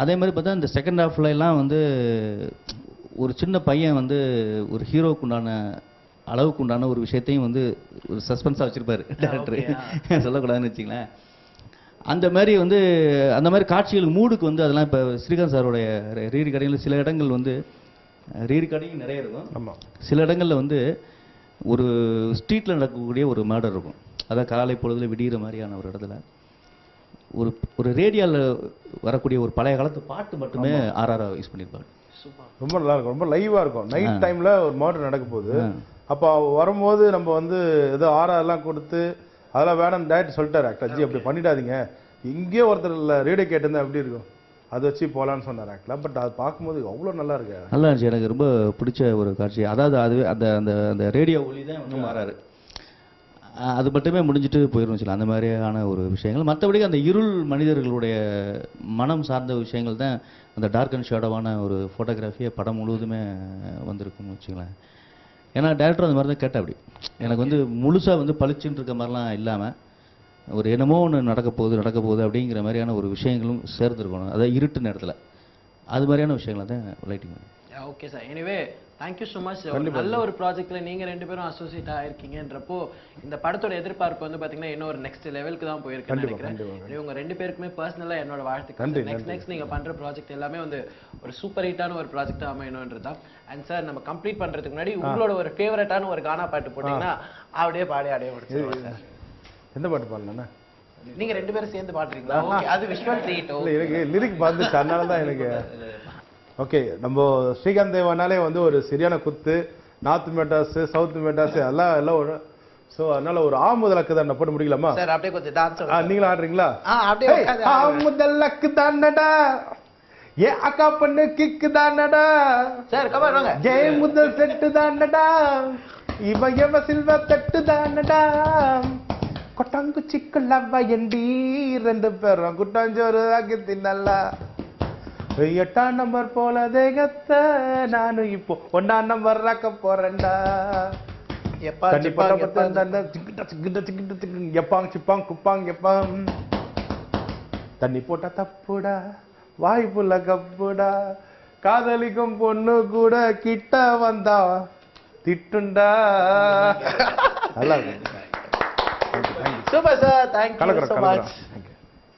அதே மாதிரி பார்த்தா இந்த செகண்ட் ஹாஃப்ல எல்லாம் வந்து ஒரு சின்ன பையன் வந்து ஒரு ஹீரோவுக்கு உண்டான அளவுக்கு உண்டான ஒரு விஷயத்தையும் வந்து ஒரு சஸ்பென்ஸாக வச்சுருப்பார் டேரக்டர், சொல்லக்கூடாதுன்னு வச்சுங்களேன். அந்த மாதிரி வந்து அந்த மாதிரி காட்சிகள் மூடுக்கு வந்து அதெல்லாம் இப்போ ஸ்ரீகாந்த் சாரோடைய ரீ ரெக்கார்டிங்கில் சில இடங்கள் வந்து ரீ ரெக்கார்டிங் நிறைய இருக்கும். ஆமாம், சில இடங்களில் வந்து ஒரு ஸ்ட்ரீட்டில் நடக்கக்கூடிய ஒரு மர்டர் இருக்கும். அதான் காலை பொழுதுல விடிகிற மாதிரியான ஒரு இடத்துல ஒரு ரேடியோவில் வரக்கூடிய ஒரு பழைய காலத்து பாட்டு மட்டுமே ஆர்ஆர் யூஸ் பண்ணியிருப்பாங்க. ரொம்ப நல்லா இருக்கும், ரொம்ப லைவாக இருக்கும். நைட் டைமில் ஒரு மர்டர் நடக்க போகுது. அப்போ வரும்போது நம்ம வந்து ஏதோ ஆர்ஆர்லாம் கொடுத்து அதெல்லாம் வேணும் டேரக்டர் சொல்லிட்டாரு, ஆக்டர் ஜி அப்படி பண்ணிடாதீங்க, இங்கேயே ஒருத்தர் இல்லை ரேடியோ கேட்டிருந்தா எப்படி இருக்கும், அதை வச்சு போகலான்னு சொன்னார் ஆக்டர். பட் அது பார்க்கும்போது அவ்வளோ நல்லா இருக்கு. நல்லா இருந்துச்சு, எனக்கு ரொம்ப பிடிச்ச ஒரு காட்சி. அதாவது அதுவே அந்த அந்த அந்த ரேடியோ ஒலி தான் வந்து மாறாரு, அது மட்டுமே முடிஞ்சுட்டு போயிடும் அந்த மாதிரியான ஒரு விஷயங்கள். மற்றபடி அந்த இருள் மனிதர்களுடைய மனம் சார்ந்த விஷயங்கள் தான் அந்த டார்க் அண்ட் ஷேடோவான ஒரு ஃபோட்டோகிராஃபியை படம் முழுவதுமே வந்திருக்குன்னு வச்சுங்களேன். ஏன்னா டேரக்டர் அந்த மாதிரி தான் கேட்ட அப்படி எனக்கு வந்து முழுசாக வந்து பளிச்சுன்னு இருக்க மாதிரிலாம் இல்லாமல் ஒரு என்னமோ ஒன்று நடக்க போகுது அப்படிங்கிற மாதிரியான ஒரு விஷயங்களும் சேர்ந்துருக்கணும். அதாவது இருட்டு நேரத்தில் அது மாதிரியான விஷயங்களை தான் லைட்டிங் பண்ணி. Okay sir, anyway thank you so much. நல்ல ஒரு ப்ராஜெக்ட்ல நீங்க ரெண்டு பேரும் அசோசியேட் ஆயிருக்கீங்கன்றப்போ இந்த படத்தோட எதிர்பார்ப்பு வந்து பாத்தீங்கன்னா இன்னொரு நெக்ஸ்ட் லெவலுக்கு தான் போயிருக்குன்னு நினைக்கிறேன். உங்க ரெண்டு பேருக்குமே பர்சனலா என்னோட வாழ்த்துக்கள். நெக்ஸ்ட் நீங்க பண்ற ப்ராஜெக்ட் எல்லாமே வந்து ஒரு சூப்பர் ஹிட்டான ஒரு ப்ராஜெக்ட் அமையணும்ன்றதுதான். அண்ட் சார் நம்ம கம்ப்ளீட் பண்றதுக்கு முன்னாடி உங்களோட ஒரு ஃபேவரட்டான ஒரு கானா பாட்டு போட்டீங்கன்னா அப்படியே பாடியே முடிச்சிருவோம் சார். எந்த பாட்டு பாடலண்ணா? நீங்க ரெண்டு பேரும் சேர்ந்து பாடுறீங்களா? ஓகே, அது விஷுவல் ட்ரீட். எனக்கு லிரிக் பார்த்துச்சு, அதனால தான் எனக்கு. ஓகே, நம்ம ஸ்ரீகாந்த் தேவானாலே வந்து ஒரு சரியான குத்து, நார்த் மெட்ராஸ், சவுத் மெட்ராஸ் எல்லாம் ஒரு. ஸோ அதனால ஒரு ஆமுதலக்கு தான் போட்டு முடிக்கலாமா சார்? அப்படியே கொஞ்சம் டான்ஸ் நீங்களும் ஆடுறீங்களா? அப்படியே ஆமுதலக்கு தானடா ஏ அக்கா பண்ணு கிக்கு தானடா சார், கமான் வாங்க. ஜெய முதல் செட்டு தானடா இவ சில்வ தட்டு தானடா கொட்டாங்கு சிக்கல்லவா எண்டி ரெண்டு பேரும் குட்டாஞ்சோறு ஆக்கி தின்னல்லா 8ஆம் நம்பர் போல தேகத்தை நானும் இப்போ 1ஆம் நம்பர் ராக்க போறேன்டா எப்பாங் சிப்பாங் குப்பாங் எப்பாங் தண்ணி போட்டா தப்புடா வாய்ப்புள்ள கப்புடா காதலிக்கும் பொண்ணு கூட கிட்ட வந்தா திட்டுண்டா. நல்லா இருக்கு. Super sir, thank you so much.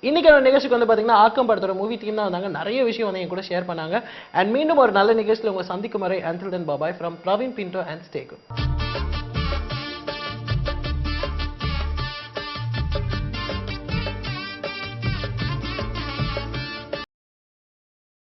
இன்னைக்கான நிகழ்ச்சிக்கு வந்து பாத்தீங்கன்னா ஆக்கம் படத்தோட மூவி டீம் தான் வந்தாங்க. நிறைய விஷயம் வந்து என் கூட ஷேர் பண்ணாங்க. அண்ட் மீண்டும் ஒரு நல்ல நிகழ்ச்சியில் உங்களை சந்திக்கும் வரை until then bye bye from Praveen Pinto and stay good.